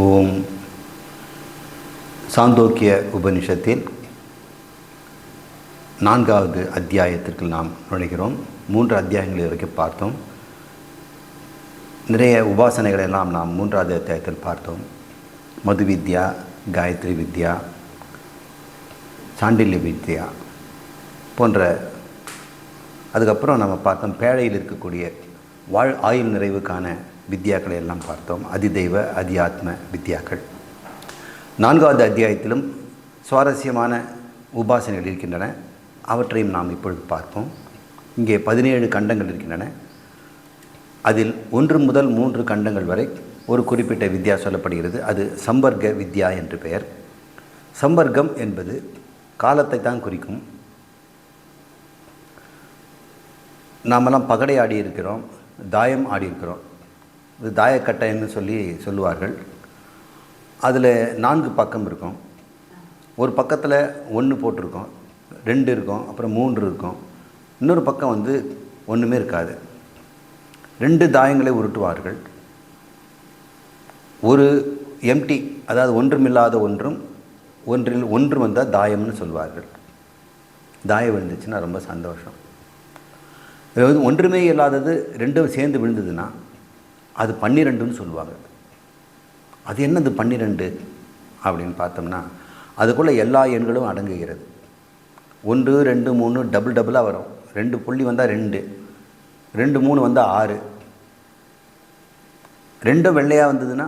ஓம். சாந்தோக்கிய உபனிஷத்தில் 4வது அத்தியாயத்திற்கு நாம் நுழைகிறோம். 3 அத்தியாயங்கள் வரைக்கும் பார்த்தோம். நிறைய உபாசனைகளை எல்லாம் நாம் 3வது அத்தியாயத்தில் பார்த்தோம். மது வித்யா, காயத்ரி வித்யா, சாண்டில்ய வித்யா போன்ற. அதுக்கப்புறம் நம்ம பார்த்தோம் பேழையில் இருக்கக்கூடிய ஆயுள் நிறைவுக்கான வித்யாக்களை எல்லாம் பார்த்தோம். அதிதெய்வ அதியாத்ம வித்யாக்கள். 4வது அத்தியாயத்திலும் சுவாரஸ்யமான உபாசனைகள் இருக்கின்றன. அவற்றையும் நாம் இப்பொழுது பார்ப்போம். இங்கே 17 கண்டங்கள் இருக்கின்றன. அதில் 1 முதல் 3 கண்டங்கள் வரை ஒரு குறிப்பிட்ட வித்யா சொல்லப்படுகிறது. அது சம்பர்க்க வித்யா என்று பெயர். சம்பர்க்கம் என்பது காலத்தை தான் குறிக்கும். நாமெல்லாம் பகடை ஆடி இருக்கிறோம், தாயம் ஆடி இருக்கிறோம். இது தாயக்கட்டைன்னு சொல்லுவார்கள். அதில் 4 பக்கம் இருக்கும். ஒரு பக்கத்தில் 1 போட்டிருக்கோம், 2 இருக்கும், அப்புறம் 3 இருக்கும். இன்னொரு பக்கம் ஒன்றுமே இருக்காது. 2 தாயங்களை உருட்டுவார்கள். ஒரு எம்டி, அதாவது ஒன்றுமில்லாத ஒன்றும், ஒன்றில் ஒன்று வந்தால் தாயம்னு சொல்வார்கள். தாயம் விழுந்துச்சுன்னா ரொம்ப சந்தோஷம். ஒன்றுமே இல்லாதது 2 சேர்ந்து விழுந்ததுன்னா அது 12ன்னு சொல்லுவாங்க. அது என்னது 12 அப்படின்னு பார்த்தோம்னா அதுக்குள்ளே எல்லா எண்களும் அடங்குகிறது. 1, 2, 3 டபுளாக வரும். 2 புள்ளி வந்தால் 2, 2, 3 வந்தால் 6, 2 வெள்ளையாக வந்ததுன்னா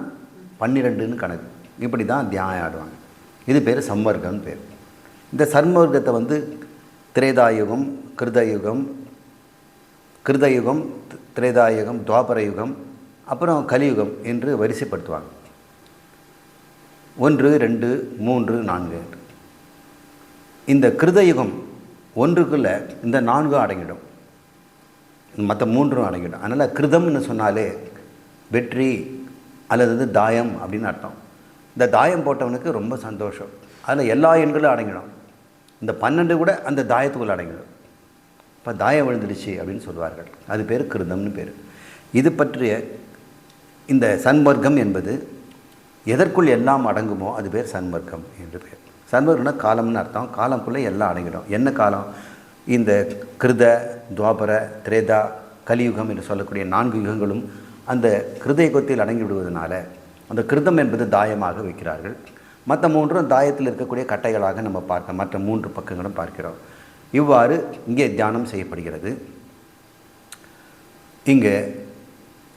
12ன்னு கணக்கு. இப்படி தான் தியானம் ஆடுவாங்க. இது பேர் சம்வர்க்கம்னு பேர். இந்த சம்வர்க்கத்தை திரேதாயுகம், கிருதயுகம், திரேதாயுகம், துவாபர யுகம், அப்புறம் கலியுகம் என்று வரிசைப்படுத்துவாங்க. 1, 2, 3, 4. இந்த கிருதயுகம் 1க்குள்ளே இந்த 4 அடங்கிடும், மற்ற 3 அடங்கிடும். அதனால் கிருதம்னு சொன்னாலே வெற்றி அல்லது தாயம் அப்படின்னு அர்த்தம். இந்த தாயம் போட்டவனுக்கு ரொம்ப சந்தோஷம். அதில் எல்லா எண்களும் அடங்கிடும். இந்த 12 கூட அந்த தாயத்துக்குள்ளே அடங்கிடும். இப்போ தாயம் விழுந்துடுச்சு அப்படின்னு சொல்வார்கள். அது பேர் கிருதம்னு பேர். இது பற்றிய இந்த சன்வர்க்கம் என்பது எதற்குள் எல்லாம் அடங்குமோ அது பேர் சன்வர்க்கம் என்று பேர். சன்வர்க்கம்னா காலம்னு அர்த்தம். காலம்குள்ளே எல்லாம் அடங்கிடும். என்ன காலம்? இந்த கிருத, துவாபர, திரேதா, கலியுகம் என்று சொல்லக்கூடிய 4 யுகங்களும் அந்த கிருத யுகத்தில் அடங்கி விடுவதனால அந்த கிருதம் என்பது தாயமாக வைக்கிறார்கள். மற்ற 3ம் தாயத்தில் இருக்கக்கூடிய கட்டைகளாக நம்ம பார்க்க மற்ற 3 பக்கங்களும் பார்க்கிறோம். இவ்வாறு இங்கே தியானம் செய்யப்படுகிறது. இங்கே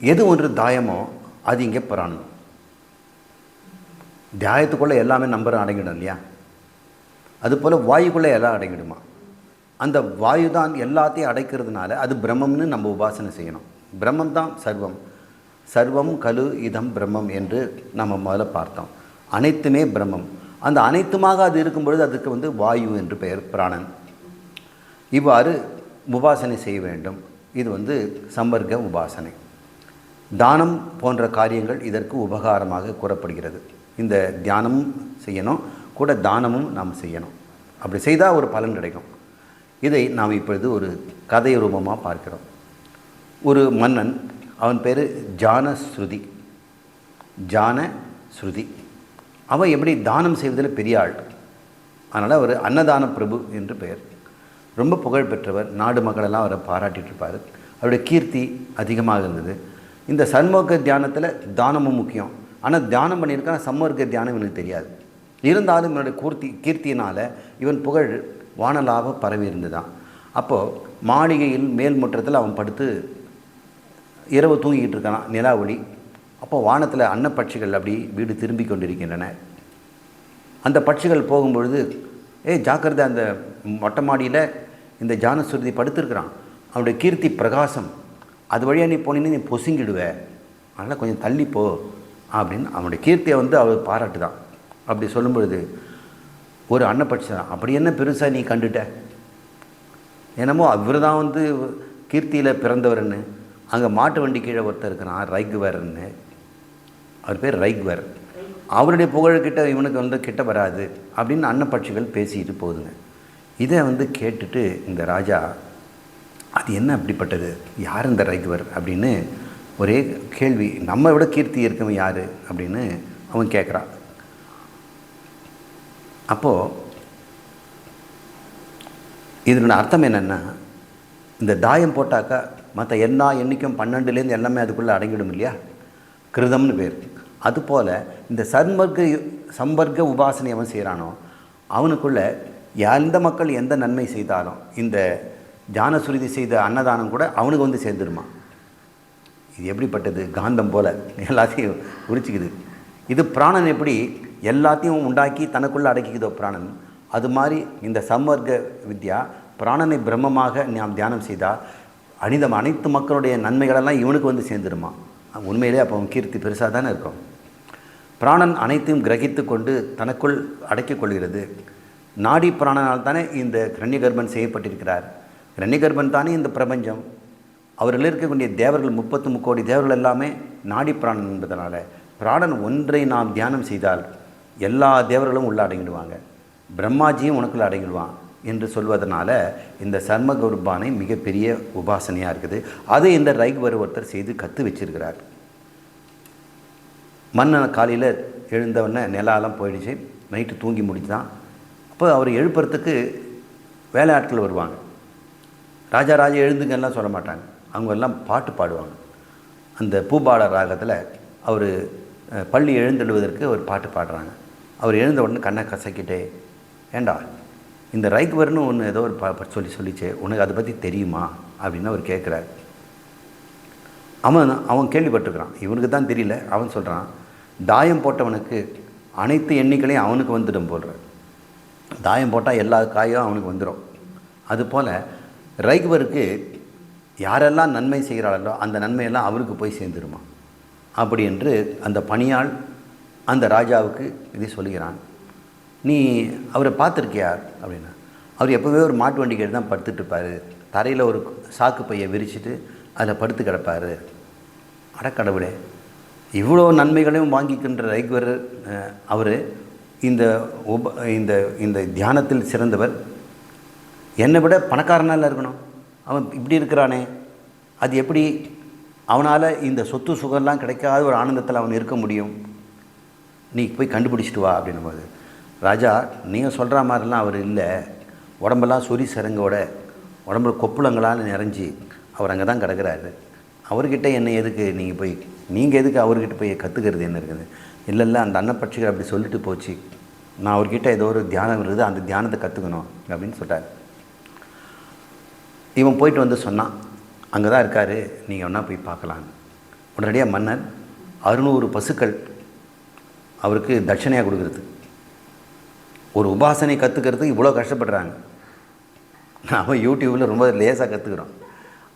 எது ஒன்று தாயமோ அது இங்கே பிராணம். தியாயத்துக்குள்ளே எல்லாமே நம்பரும் அடங்கிடும் இல்லையா? அதுபோல் வாயுக்குள்ளே எல்லாம் அடங்கிடுமா? அந்த வாயு தான் எல்லாத்தையும் அடைக்கிறதுனால அது பிரம்மம்னு நம்ம உபாசனை செய்யணும். பிரம்மம் தான் சர்வம். சர்வம் கலு இதம் பிரம்மம் என்று நம்ம முதல்ல பார்த்தோம். அனைத்துமே பிரம்மம். அந்த அனைத்துமாக அது இருக்கும் பொழுது அதுக்கு வாயு என்று பெயர், பிராணன். இவ்வாறு உபாசனை செய்ய வேண்டும். இது சம்பர்க்க உபாசனை. தானம் போன்ற காரியங்கள் இதற்கு உபகாரமாக கூறப்படுகிறது. இந்த தியானமும் செய்யணும், கூட தானமும் நாம் செய்யணும். அப்படி செய்தால் ஒரு பலன் கிடைக்கும். இதை நாம் இப்பொழுது ஒரு கதை ரூபமாக பார்க்கிறோம். ஒரு மன்னன், அவன் பேர் ஜானஸ்ருதி. அவன் எப்படி தானம் செய்வதில் பெரிய ஆள். அதனால் அவர் அன்னதான பிரபு என்று பெயர். ரொம்ப புகழ் பெற்றவர். நாடு மக்களெல்லாம் அவரை பாராட்டிகிட்டு இருப்பார். அவருடைய கீர்த்தி அதிகமாக இருந்தது. இந்த சன்வர்க்க தியானத்தில் தானமும் முக்கியம். ஆனால் தியானம் பண்ணியிருக்கான சம்வர்க்க தியானம் இவனுக்கு தெரியாது. இருந்தாலும் இவனுடைய கீர்த்தியினால் இவன் புகழ் வானலாக பரவி இருந்துதான். அப்போது மாளிகையில் மேல் முற்றத்தில் அவன் படுத்து இரவு தூங்கிக்கிட்டு இருக்கான், நிலா ஒளி. அப்போது வானத்தில் அன்னப்பட்சிகள் அப்படி வீடு திரும்பி கொண்டிருக்கின்றன. அந்த பட்சிகள் போகும்பொழுது, ஜாக்கிரதை, அந்த மொட்டை மாடியில் இந்த ஜானஸ்ருதி படுத்திருக்கிறான், அவனுடைய கீர்த்தி பிரகாசம், அது வழியாக நீ போனீன்னு நீ பொசுங்கிடுவ, அதனால் கொஞ்சம் தள்ளிப்போ அப்படின்னு அவனுடைய கீர்த்தியை அவர் பாராட்டு தான். அப்படி சொல்லும் பொழுது ஒரு அன்னப்பட்சி தான், அப்படி என்ன பெருசாக நீ கண்டுட்ட? என்னமோ அவர் தான் கீர்த்தியில் பிறந்தவர்னு. அங்கே மாட்டு வண்டி கீழே ஒருத்தர் இருக்கிறான், ரைக்வர்ன்னு. அவர் பேர் ரைக்வர். அவருடைய புகழ்கிட்ட இவனுக்கு கிட்ட வராது அப்படின்னு அன்னப்பட்சிகள் பேசிட்டு போகுதுங்க. இதை கேட்டுட்டு இந்த ராஜா, அது என்ன அப்படிப்பட்டது, யார் இந்த ரைக்வர் அப்படின்னு ஒரே கேள்வி. நம்ம விட கீர்த்தி இருக்கவன் யார் அப்படின்னு அவன் கேட்குறான். அப்போது இதனோட அர்த்தம் என்னென்னா, இந்த தாயம் போட்டாக்கா மற்ற எல்லா எண்ணிக்கும் 12லேருந்து எல்லாமே அதுக்குள்ளே அடங்கிடும் இல்லையா, கிருதம்னு பேர். அதுபோல் இந்த சம்பர்க்க உபாசனை அவன் செய்கிறானோ அவனுக்குள்ளே எந்த மக்கள் எந்த நன்மை செய்தாலும் இந்த ஜானசுருதி செய்த அன்னதானம் கூட அவனுக்கு வந்து சேர்ந்துருமா. இது எப்படிப்பட்டது? காந்தம் போல் எல்லாத்தையும் உரிச்சிக்குது. இது பிராணன் எப்படி எல்லாத்தையும் உண்டாக்கி தனக்குள்ளே அடக்கிக்குதோ பிராணன், அது மாதிரி இந்த சம்வர்க்க வித்யா பிராணனை பிரம்மமாக நாம் தியானம் செய்தால் அனைத்து மக்களுடைய நன்மைகளெல்லாம் இவனுக்கு வந்து சேர்ந்துருமா. உண்மையிலே அப்போ கீர்த்தி பெருசாக தானே இருக்கும். பிராணன் அனைத்தையும் கிரகித்து கொண்டு தனக்குள் அடக்கிக் கொள்கிறது. நாடி பிராணனால் தானே இந்த கிரண்யகர்ப்பன் செய்யப்பட்டிருக்கிறார். கிரண்யகர்ப்பன் தானே இந்த பிரபஞ்சம். அவர்கள் இருக்கக்கூடிய தேவர்கள் 33 கோடி தேவர்கள் எல்லாமே நாடி பிராணன் என்பதனால பிராணன் ஒன்றை நாம் தியானம் செய்தால் எல்லா தேவர்களும் உள்ள அடங்கிடுவாங்க, பிரம்மாஜியும் உனக்குள்ள அடங்கிடுவான் என்று சொல்வதனால இந்த சர்ம குர்பானை மிகப்பெரிய உபாசனையாக இருக்குது. அதை இந்த ரைக்வர் ஒருத்தர் செய்து கற்று வச்சிருக்கிறார். மன்னன் காலையில் எழுந்தவொடனே நிலாலாம் போயிடுச்சு, நைட்டு தூங்கி முடிச்சுதான். அப்போ அவர் எழுப்புறதுக்கு வேலை ஆட்கள் வருவாங்க. ராஜா எழுந்துங்கெல்லாம் சொல்ல மாட்டாங்க, அவங்க எல்லாம் பாட்டு பாடுவாங்க. அந்த பூபால ராகத்தில் அவர் பள்ளி எழுந்தெழுவதற்கு ஒரு பாட்டு பாடுறாங்க. அவர் எழுந்த உடனே கண்ணை கசக்கிட்டே, ஏண்டா இந்த ரைக்வர்னு ஒன்று ஏதோ ஒரு சொல்லிச்சே, உனக்கு அதை பற்றி தெரியுமா அப்படின்னு அவர் கேட்குறார். அவன் கேள்விப்பட்டிருக்கிறான், இவனுக்கு தான் தெரியல. அவன் சொல்கிறான், தாயம் போட்டவனுக்கு அனைத்து எண்ணிக்கையும் அவனுக்கு வந்துடும் போடுற, தாயம் போட்டால் எல்லா காயும் அவனுக்கு வந்துடும். அதுபோல் ரைக்வருக்கு யாரெல்லாம் நன்மை செய்கிறாளோ அந்த நன்மையெல்லாம் அவருக்கு போய் சேர்ந்துருமா. அப்படி என்று அந்த பணியாள் அந்த ராஜாவுக்கு இதை சொல்லுகிறான். நீ அவரை பார்த்துருக்கியா அப்படின்னா, அவர் எப்போவே ஒரு மாட்டு வண்டிக்கு தான் படுத்துட்டு இருப்பார், தரையில் ஒரு சாக்கு பையை விரிச்சிட்டு அதில் படுத்து கிடப்பார். அடக்கடவுளே, இவ்வளோ நன்மைகளையும் வாங்கிக்கின்ற ரைக்வர் அவர் இந்த இந்த தியானத்தில் சிறந்தவர், என்னை விட பணக்காரனால இருக்கணும், அவன் இப்படி இருக்கிறானே, அது எப்படி அவனால் இந்த சொத்து சுகம்லாம் கிடைக்காத ஒரு ஆனந்தத்தில் அவன் இருக்க முடியும், நீ போய் கண்டுபிடிச்சிட்டு வா அப்படின்னும்போது, ராஜா நீங்கள் சொல்கிற மாதிரிலாம் அவர் இல்லை, உடம்பெல்லாம் சொறி சரங்கோட உடம்புல கொப்புளங்களால் நிறைஞ்சி அவர் அங்கே தான் கிடக்கிறாரு, அவர்கிட்ட என்ன எதுக்கு நீங்கள் எதுக்கு அவர்கிட்ட போய் கற்றுக்கிறது என்ன இருக்குது. இல்லை அந்த அன்னப்பட்சிகள் அப்படி சொல்லிட்டு போச்சு, நான் அவர்கிட்ட ஏதோ ஒரு தியானம் இருக்குது, அந்த தியானத்தை கற்றுக்கணும் அப்படின்னு சொல்கிறார். இவன் போயிட்டு வந்து சொன்னான், அங்கே தான் இருக்கார், நீங்கள் ஒன்றா போய் பார்க்கலாம். உடனடியாக மன்னர் 600 பசுக்கள் அவருக்கு தட்சணையாக கொடுக்குறது. ஒரு உபாசனை கற்றுக்கிறதுக்கு இவ்வளோ கஷ்டப்படுறாங்க, அவன் யூடியூப்பில் ரொம்ப லேசாக கற்றுக்குறோம்.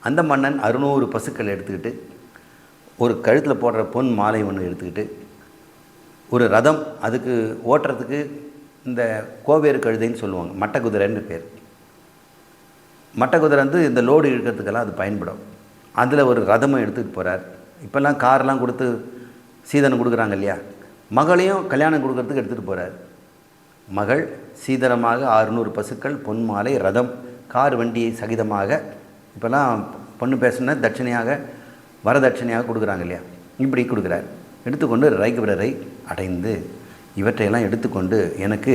அந்த மன்னன் 600 பசுக்கள் எடுத்துக்கிட்டு, ஒரு கழுத்தில் போடுற பொன் மாலை ஒன்று எடுத்துக்கிட்டு, ஒரு ரதம், அதுக்கு ஓட்டுறதுக்கு இந்த கோவேறு கழுதைன்னு சொல்லுவாங்க, மட்டை குதிரைன்னு பேர். மட்டை குதிரை வந்து இந்த லோடு இழுக்கிறதுக்கெல்லாம் அது பயன்படும். அதில் ஒரு ரதமும் எடுத்துகிட்டு போகிறார். இப்போல்லாம் கார்லாம் கொடுத்து சீதனம் கொடுக்குறாங்க இல்லையா, மகளையும் கல்யாணம் கொடுக்கறதுக்கு எடுத்துகிட்டு போகிறார். மகள் சீதனமாக 600 பசுக்கள், பொன் மாலை, ரதம், கார் வண்டி சகிதமாக, இப்போல்லாம் பொண்ணு பேசுனா தட்சணையாக வரதட்சணையாக கொடுக்குறாங்க இல்லையா, இப்படி கொடுக்குறார். எடுத்துக்கொண்டு ரைக்வரரை அடைந்து இவற்றையெல்லாம் எடுத்துக்கொண்டு எனக்கு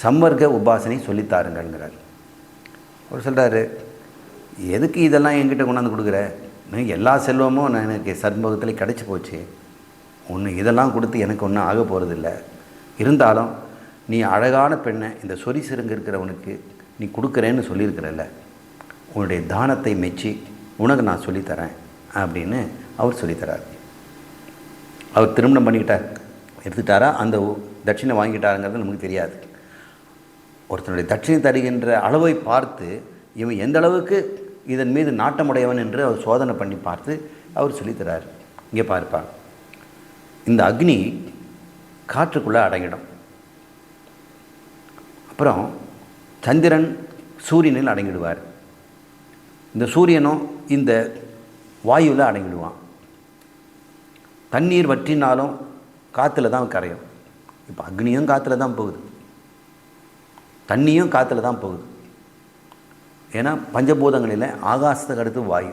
சம்வர்க்க உபாசனை சொல்லித்தாருங்கிறார். அவர் சொல்கிறாரு, எதுக்கு இதெல்லாம் என்கிட்ட கொண்டாந்து கொடுக்குற, எல்லா செல்வமும் நான் எனக்கு சர்மகத்தில் கிடச்சி போச்சு, ஒன்று இதெல்லாம் கொடுத்து எனக்கு ஒன்றும் ஆக போகிறதில்ல, இருந்தாலும் நீ அழகான பெண்ணை இந்த சொறி சிறுங்கு இருக்கிறவனுக்கு நீ கொடுக்குறேன்னு சொல்லியிருக்கிறல்ல, உன்னுடைய தானத்தை மெச்சி உனக்கு நான் சொல்லித்தரேன் அப்படின்னு அவர் சொல்லித்தரார். அவர் திருமணம் பண்ணிக்கிட்டார், எடுத்துக்கிட்டாரா, அந்த தட்சிணை வாங்கிட்டாருங்கிறது நமக்கு தெரியாது. ஒருத்தனுடைய தட்சிணை தருகின்ற அளவை பார்த்து இவன் எந்த அளவுக்கு இதன் மீது நாட்டமுடையவன் என்று அவர் சோதனை பண்ணி பார்த்து அவர் சொல்லித்தரார். இங்கே பார்ப்பார், இந்த அக்னி காற்றுக்குள்ளே அடங்கிடும், அப்புறம் சந்திரன் சூரியனில் அடங்கிடுவார், இந்த சூரியனும் இந்த வாயுவில் அடங்கிடுவான், தண்ணீர் வற்றினாலும் காற்றுல தான் கரையும். இப்போ அக்னியும் காற்றுல தான் போகுது, தண்ணியும் காற்றுல தான் போகுது. ஏன்னா பஞ்சபூதங்களில் ஆகாசத்துக்கு அடுத்து வாயு,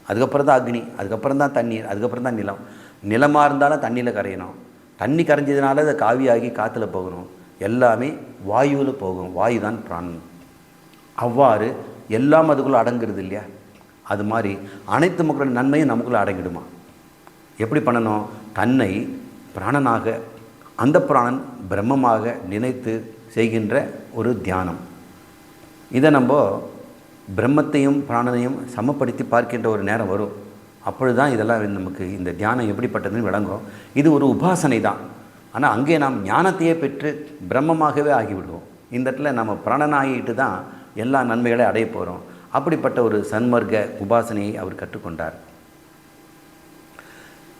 அதுக்கப்புறம் தான் அக்னி, அதுக்கப்புறம் தான் தண்ணீர், அதுக்கப்புறம் தான் நிலம். நிலமாக இருந்தாலும் தண்ணியில் கரையணும், தண்ணி கரைஞ்சதுனால அதை காவியாகி காற்றுல போகணும், எல்லாமே வாயுவில் போகும். வாயு தான் பிராணன். அவ்வாறு எல்லாம் அதுக்குள்ளே அடங்குறது இல்லையா? அது மாதிரி அனைத்து மக்களோட நன்மையும் நமக்குள்ளே அடங்கிடுமா? எப்படி பண்ணணும்? தன்னை பிராணனாக, அந்த பிராணன் பிரம்மமாக நினைத்து செய்கின்ற ஒரு தியானம். இதை நம்ம பிரம்மத்தையும் பிராணனையும் சமப்படுத்தி பார்க்கின்ற ஒரு நேரம் வரும். அப்பொழுது தான் இதெல்லாம் நமக்கு இந்த தியானம் எப்படிப்பட்டதுன்னு விளங்கும். இது ஒரு உபாசனை தான். ஆனால் அங்கே நாம் ஞானத்தையே பெற்று பிரம்மமாகவே ஆகிவிடுவோம். இந்த இடத்துல நம்ம பிராணனாகிட்டு தான் எல்லா நன்மைகளையும் அடைய போகிறோம். அப்படிப்பட்ட ஒரு சன்மார்க்க உபாசனையை அவர் கற்றுக்கொண்டார்.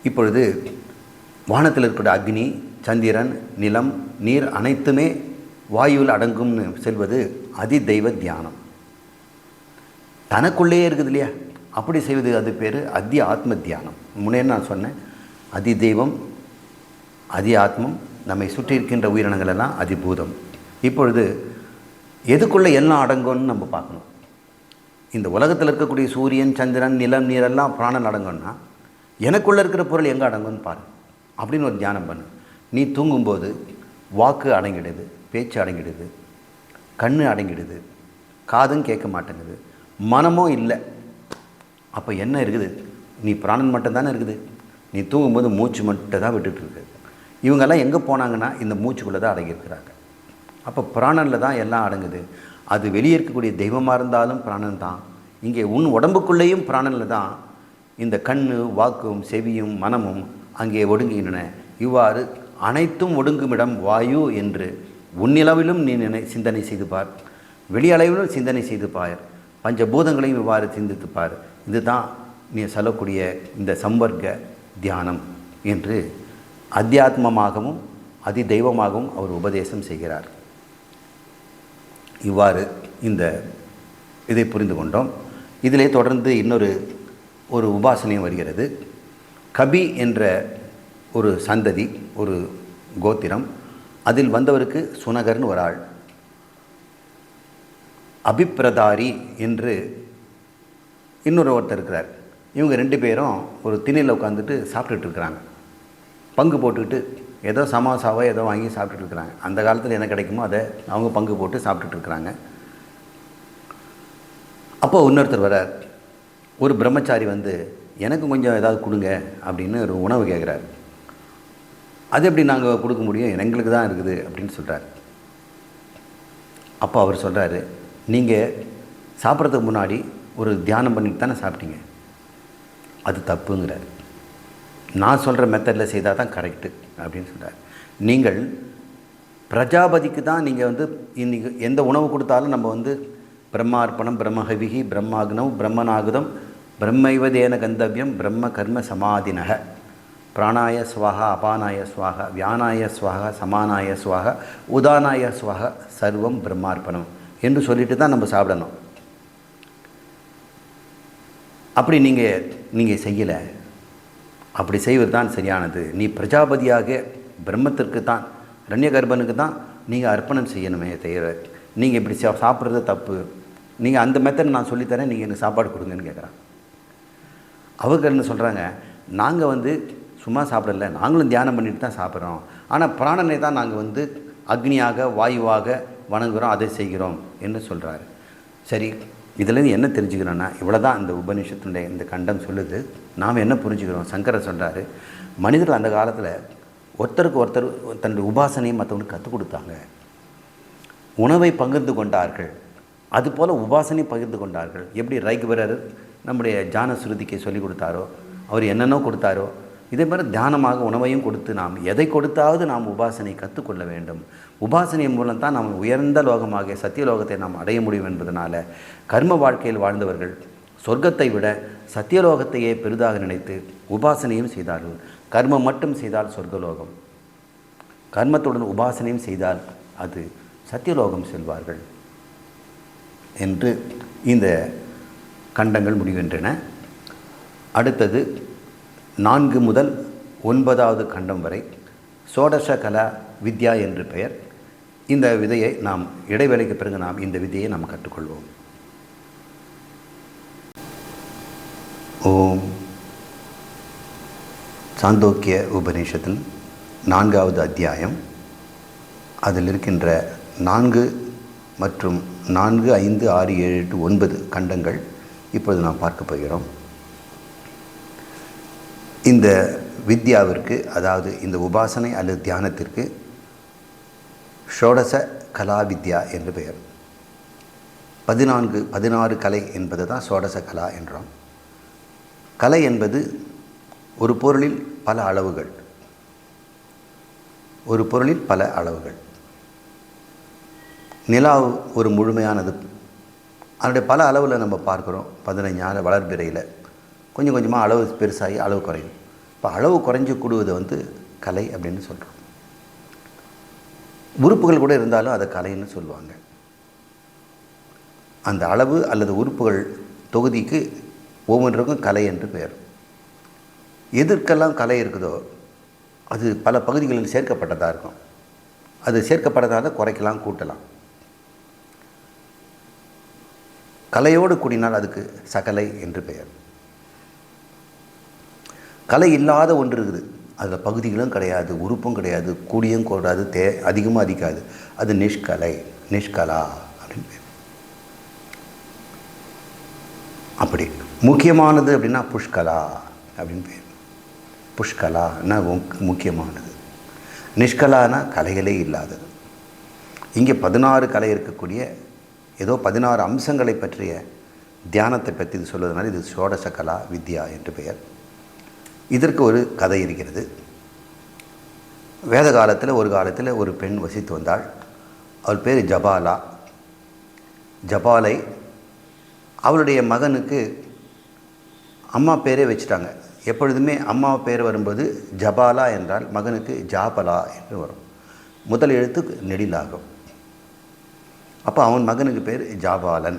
இப்பொழுது வானத்தில் இருக்கிற அக்னி, சந்திரன், நிலம், நீர் அனைத்துமே வாயுவில் அடங்கும்னு செல்வது அதிதெய்வ தியானம். தனக்குள்ளேயே இருக்குது இல்லையா? அப்படி செய்வது அது பேர் அதி ஆத்ம தியானம். முன்னே நான் சொன்னேன், அதிதெய்வம், அதி ஆத்மம், நம்மை சுற்றி இருக்கின்ற உயிரினங்கள் எல்லாம் அதிபூதம். இப்பொழுது எதுக்குள்ளே எல்லாம் அடங்கும்னு நம்ம பார்க்கணும். இந்த உலகத்தில் இருக்கக்கூடிய சூரியன், சந்திரன், நிலம், நீரெல்லாம் பிராணன் அடங்கும்னா எனக்குள்ளே இருக்கிற பொருள் எங்கே அடங்கும்னு பாரு அப்படின்னு ஒரு தியானம் பண்ணு. நீ தூங்கும்போது வாக்கு அடங்கிடுது, பேச்சு அடங்கிடுது, கண் அடங்கிடுது, காதும் கேட்க மாட்டேங்குது, மனமும் இல்லை. அப்போ என்ன இருக்குது? நீ பிராணன் மட்டும்தானே இருக்குது. நீ தூங்கும்போது மூச்சு மட்டும் தான் விட்டுட்டுருக்கு. இவங்கெல்லாம் எங்கே போனாங்கன்னா இந்த மூச்சுக்குள்ளே தான் அடங்கியிருக்கிறாங்க. அப்போ பிராணனில் தான் எல்லாம் அடங்குது. அது வெளியே இருக்கக்கூடிய தெய்வமாக இருந்தாலும் பிராணன் தான். இங்கே உன் உடம்புக்குள்ளேயும் பிராணனில் தான் இந்த கண், வாக்கும், செவியும், மனமும் அங்கே ஒடுங்குகின்றன. இவ்வாறு அனைத்தும் ஒடுங்குமிடம் வாயு என்று உன்னிலவிலும் நீ சிந்தனை செய்து பார், வெளியளவிலும் சிந்தனை செய்து பார், பஞ்சபூதங்களையும் இவ்வாறு சிந்தித்து பார். இதுதான் நீ சொல்லக்கூடிய இந்த சம்பர்க்க தியானம் என்று அத்தியாத்மமாகவும் அதி தெய்வமாகவும் அவர் உபதேசம் செய்கிறார். இவ்வாறு இதை புரிந்து கொண்டோம். இதிலே தொடர்ந்து இன்னொரு உபாசனையும் வருகிறது. கபி என்ற ஒரு சந்ததி, ஒரு கோத்திரம், அதில் வந்தவருக்கு சுனகர்னு ஒரு ஆள், அபிப்பிரதாரி என்று ஒருத்தர் இருக்கிறார். இவங்க 2 பேரும் ஒரு திணையில் உட்காந்துட்டு சாப்பிட்டுட்டு இருக்கிறாங்க. பங்கு போட்டுக்கிட்டு ஏதோ சமாசாவோ ஏதோ வாங்கி சாப்பிட்டுட்டு இருக்கிறாங்க. அந்த காலத்தில் என்ன கிடைக்குமோ அதை அவங்க பங்கு போட்டு சாப்பிட்டுட்டு இருக்கிறாங்க. அப்போது இன்னொருத்தர் வரார். ஒரு பிரம்மச்சாரி வந்து எனக்கு கொஞ்சம் ஏதாவது கொடுங்க அப்படின்னு ஒரு உணவு கேட்குறாரு. அது எப்படி நாங்கள் கொடுக்க முடியும், எங்களுக்கு தான் இருக்குது அப்படின்னு சொல்கிறார். அப்போ அவர் சொல்கிறாரு, நீங்கள் சாப்பிட்றதுக்கு முன்னாடி ஒரு தியானம் பண்ணிட்டு தானே சாப்பிட்டீங்க, அது தப்புங்கிறார். நான் சொல்கிற மெத்தடில் செய்தால் தான் கரெக்டு அப்படின்னு சொல்கிறார். நீங்கள் பிரஜாபதிக்கு தான் நீங்கள் வந்து இன்றைக்கி எந்த உணவு கொடுத்தாலும் நம்ம வந்து பிரம்மார்ப்பணம், பிரம்மஹவிகி, பிரம்மாக்னம், பிரம்மநாகுதம், பிரம்மைவதேன கந்தவியம், பிரம்ம கர்ம சமாதினக, பிராணாய ஸ்வாகா, அபானாய ஸ்வாகா, வியானாய ஸ்வாகா, சமானாய ஸ்வாகா, உதானாய ஸ்வாகா, சர்வம் பிரம்மார்ப்பணம் என்று சொல்லிட்டு தான் நம்ம சாப்பிடணும். அப்படி நீங்கள் செய்யலை. அப்படி செய்வது தான் சரியானது. நீ பிரஜாபதியாக பிரம்மத்திற்கு தான், ரண்யகர்பனுக்கு தான் நீங்கள் அர்ப்பணம் செய்யணுமே தவிர நீங்கள் இப்படி சாப்பிட்றது தப்பு. நீங்கள் அந்த மெத்தட் நான் சொல்லித்தரேன், நீங்கள் எனக்கு சாப்பாடு கொடுங்கன்னு கேட்குறாங்க. அவங்க என்ன சொல்கிறாங்க, நாங்கள் வந்து சும்மா சாப்பிடல, நாங்களும் தியானம் பண்ணிட்டு தான் சாப்பிட்றோம். ஆனால் பிராணனை தான் நாங்கள் வந்து அக்னியாக, வாயுவாக வணங்குகிறோம், அதை செய்கிறோம் என்று சொல்கிறாரு. சரி, இதுலேருந்து என்ன தெரிஞ்சுக்கிறோன்னா, இவ்வளோ தான் இந்த உபநிஷத்துடைய இந்த கண்டம் சொல்லுது. நாம் என்ன புரிஞ்சுக்கிறோம்? சங்கரர் சொல்கிறாரு, மனிதர்கள் அந்த காலத்தில் ஒருத்தருக்கு ஒருத்தர் தன்னுடைய உபாசனையை மற்றவங்களுக்கு கற்றுக் கொடுத்தாங்க. உணவை பகிர்ந்து கொண்டார்கள், அதுபோல் உபாசனை பகிர்ந்து கொண்டார்கள். எப்படி ரைக்வரர் நம்முடைய ஜானஸ்ருதிக்கு சொல்லிக் கொடுத்தாரோ, அவர் என்னென்னோ கொடுத்தாரோ, இதே மாதிரி தியானமாக உணவையும் கொடுத்து நாம் எதை கொடுத்தாவது நாம் உபாசனை கற்றுக்கொள்ள வேண்டும். உபாசனை மூலம் தான் நாம் உயர்ந்த லோகமாக சத்தியலோகத்தை நாம் அடைய முடியும் என்பதனால கர்ம வாழ்க்கையில் வாழ்ந்தவர்கள் சொர்க்கத்தை விட சத்தியலோகத்தையே பெரிதாக நினைத்து உபாசனையும் செய்தார்கள். கர்மம் மட்டும் செய்தால் சொர்க்கலோகம், கர்மத்துடன் உபாசனையும் செய்தால் அது சத்தியலோகம் செல்வார்கள் என்று இந்த கண்டங்கள் முடிகின்றன. அடுத்தது 4 முதல் 9வது கண்டம் வரை சோடச கலா வித்யா என்று பெயர். இந்த விதையை நாம் இடைவேளைக்கு பிறகு இந்த விதியை நாம் கற்றுக்கொள்வோம். ஓம் சாந்தோக்கிய உபநிஷத்தில் 4வது அத்தியாயம். அதில் இருக்கின்ற 4 மற்றும் 4, 5, 6, 7, 8, 9 கண்டங்கள் இப்பொழுது நாம் பார்க்க போகிறோம். இந்த வித்யாவிற்கு, அதாவது இந்த உபாசனை அல்லது தியானத்திற்கு ஷோடச கலா வித்யா என்று பெயர். 16 கலை என்பது தான் ஷோடச கலா என்றோம். கலை என்பது ஒரு பொருளில் பல அளவுகள், ஒரு பொருளில் பல அளவுகள். நிலா ஒரு முழுமையானது, அதனுடைய பல அளவில் நம்ம பார்க்குறோம். 15 வளர்பிறையில் கொஞ்சம் கொஞ்சமாக அளவு பெருசாகி அளவு குறையும். இப்போ அளவு குறைஞ்சி கூடுவதை கலை அப்படின்னு சொல்கிறோம். உறுப்புகள் கூட இருந்தாலும் அதை கலைன்னு சொல்லுவாங்க. அந்த அளவு அல்லது உறுப்புகள் தொகுதிக்கு ஒவ்வொன்றுக்கும் கலை என்று பெயர். எதற்கெல்லாம் கலை இருக்குதோ அது பல பகுதிகளில் சேர்க்கப்பட்டதாக இருக்கும். அது சேர்க்கப்பட்டதாக குறைக்கலாம், கூட்டலாம். கலையோடு கூடினால் அதுக்கு சகலை என்று பெயர். கலை இல்லாத ஒன்று இருக்குது, அதில் பகுதிகளும் கிடையாது, உறுப்பும் கிடையாது, கூடியும் கூடாது, அதிகமாக அதிகாது. அது நிஷ்கலை, நிஷ்கலா அப்படின்னு பேர். அப்படி முக்கியமானது அப்படின்னா புஷ்கலா அப்படின்னு பேர். புஷ்கலான்னா முக்கியமானது, நிஷ்கலானா கலைகளே இல்லாதது. இங்கே 16 கலை இருக்கக்கூடிய ஏதோ 16 அம்சங்களை பற்றிய தியானத்தை பற்றி இது சொல்வதனால இது ஷோடச கலா வித்யா என்று பெயர். இதற்கு ஒரு கதை இருக்கிறது. வேத காலத்தில் ஒரு காலத்தில் ஒரு பெண் வசித்து வந்தாள். அவள் பேர் ஜபாலா. ஜபாலை அவளுடைய மகனுக்கு அம்மா பேரே வச்சுட்டாங்க. எப்பொழுதுமே அம்மா பேர் வரும்போது ஜபாலா என்றால் மகனுக்கு ஜாபலா என்று வரும். முதல் எழுத்து நெடிலாகும். அப்போ அவன் மகனுக்கு பேர் ஜாபாலன்,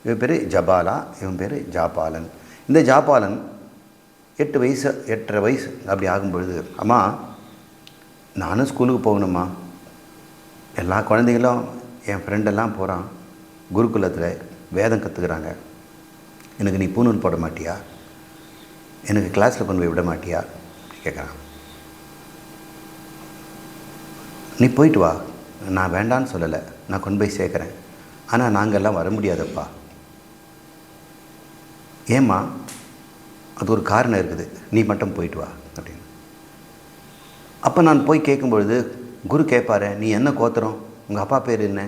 இவன் பேர் ஜபாலா, இவன் பேர் ஜாபாலன். இந்த ஜாபாலன் 8 வயசு 8.5 வயசு அப்படி ஆகும்பொழுது, அம்மா நானும் ஸ்கூலுக்கு போகணுமா, எல்லா குழந்தைங்களும் என் ஃப்ரெண்டெல்லாம் போகிறான் குருகுலத்தில் வேதம் கற்றுக்கிறாங்க, எனக்கு நீ பூணூல் போட மாட்டியா, எனக்கு கிளாஸில் கொண்டு போய் விட மாட்டியா கேட்குறான். நீ போயிட்டு வா, நான் வேண்டான்னு சொல்லலை, நான் கொண்டு போய் சேர்க்குறேன், ஆனால் நாங்கள்லாம் வர முடியாதப்பா. ஏம்மா, அது ஒரு காரணம் இருக்குது, நீ மட்டும் போயிட்டு வா அப்படின்னு. அப்போ நான் போய் கேட்கும்பொழுது குரு கேட்பாரு, நீ என்ன கோத்திரம், உங்கள் அப்பா பேர் என்ன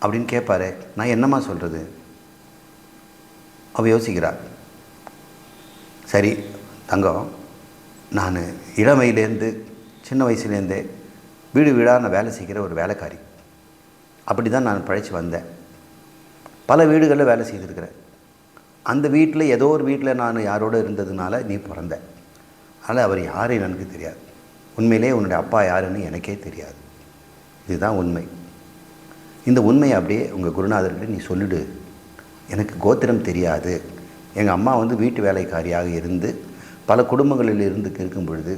அப்படின்னு கேட்பாரு. நான் என்னம்மா சொல்கிறது? அவள் யோசிக்கிறாள். சரி தங்கம், நான் இளமையிலேருந்து சின்ன வயசுலேருந்தே வீடு வீடாக நான் வேலை செய்கிற ஒரு வேலைக்காரி. அப்படி தான் நான் பழைச்சி வந்தேன். பல வீடுகளில் வேலை செய்திருக்கிறேன். அந்த வீட்டில் ஏதோ ஒரு வீட்டில் நான் யாரோடு இருந்ததுனால நீ பிறந்த. அதனால் அவர் யாருன்னு எனக்கு தெரியாது. உண்மையிலே உன்னுடைய அப்பா யாருன்னு எனக்கே தெரியாது. இதுதான் உண்மை. இந்த உண்மையை அப்படியே உங்கள் குருநாதர்கிட்ட நீ சொல்லிடு. எனக்கு கோத்திரம் தெரியாது, எங்கள் அம்மா வீட்டு வேலைக்காரியாக இருந்து பல குடும்பங்களில் இருக்கும் பொழுது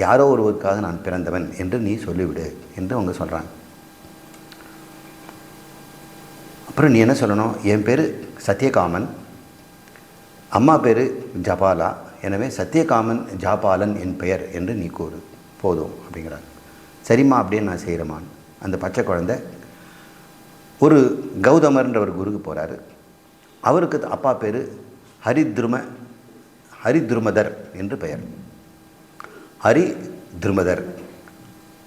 யாரோ ஒருவருக்காக நான் பிறந்தவன் என்று நீ சொல்லிவிடு என்று அவங்க சொல்கிறாங்க. அப்புறம் நீ என்ன சொல்லணும், என் பேர் சத்யகாமன், அம்மா பேர் ஜபாலா, எனவே சத்யகாமன் ஜாபாலன் என் பெயர் என்று நீ கூறு போதும் அப்படிங்கிறாங்க. சரிம்மா, அப்படியே நான் செய்கிறேம்மான். அந்த பச்சை குழந்தை ஒரு கௌதமர்ன்ற ஒரு குருக்கு போகிறாரு. அவருக்கு அப்பா பேர் ஹரித்ருமதர் என்று பெயர். ஹரித்ருமதர்.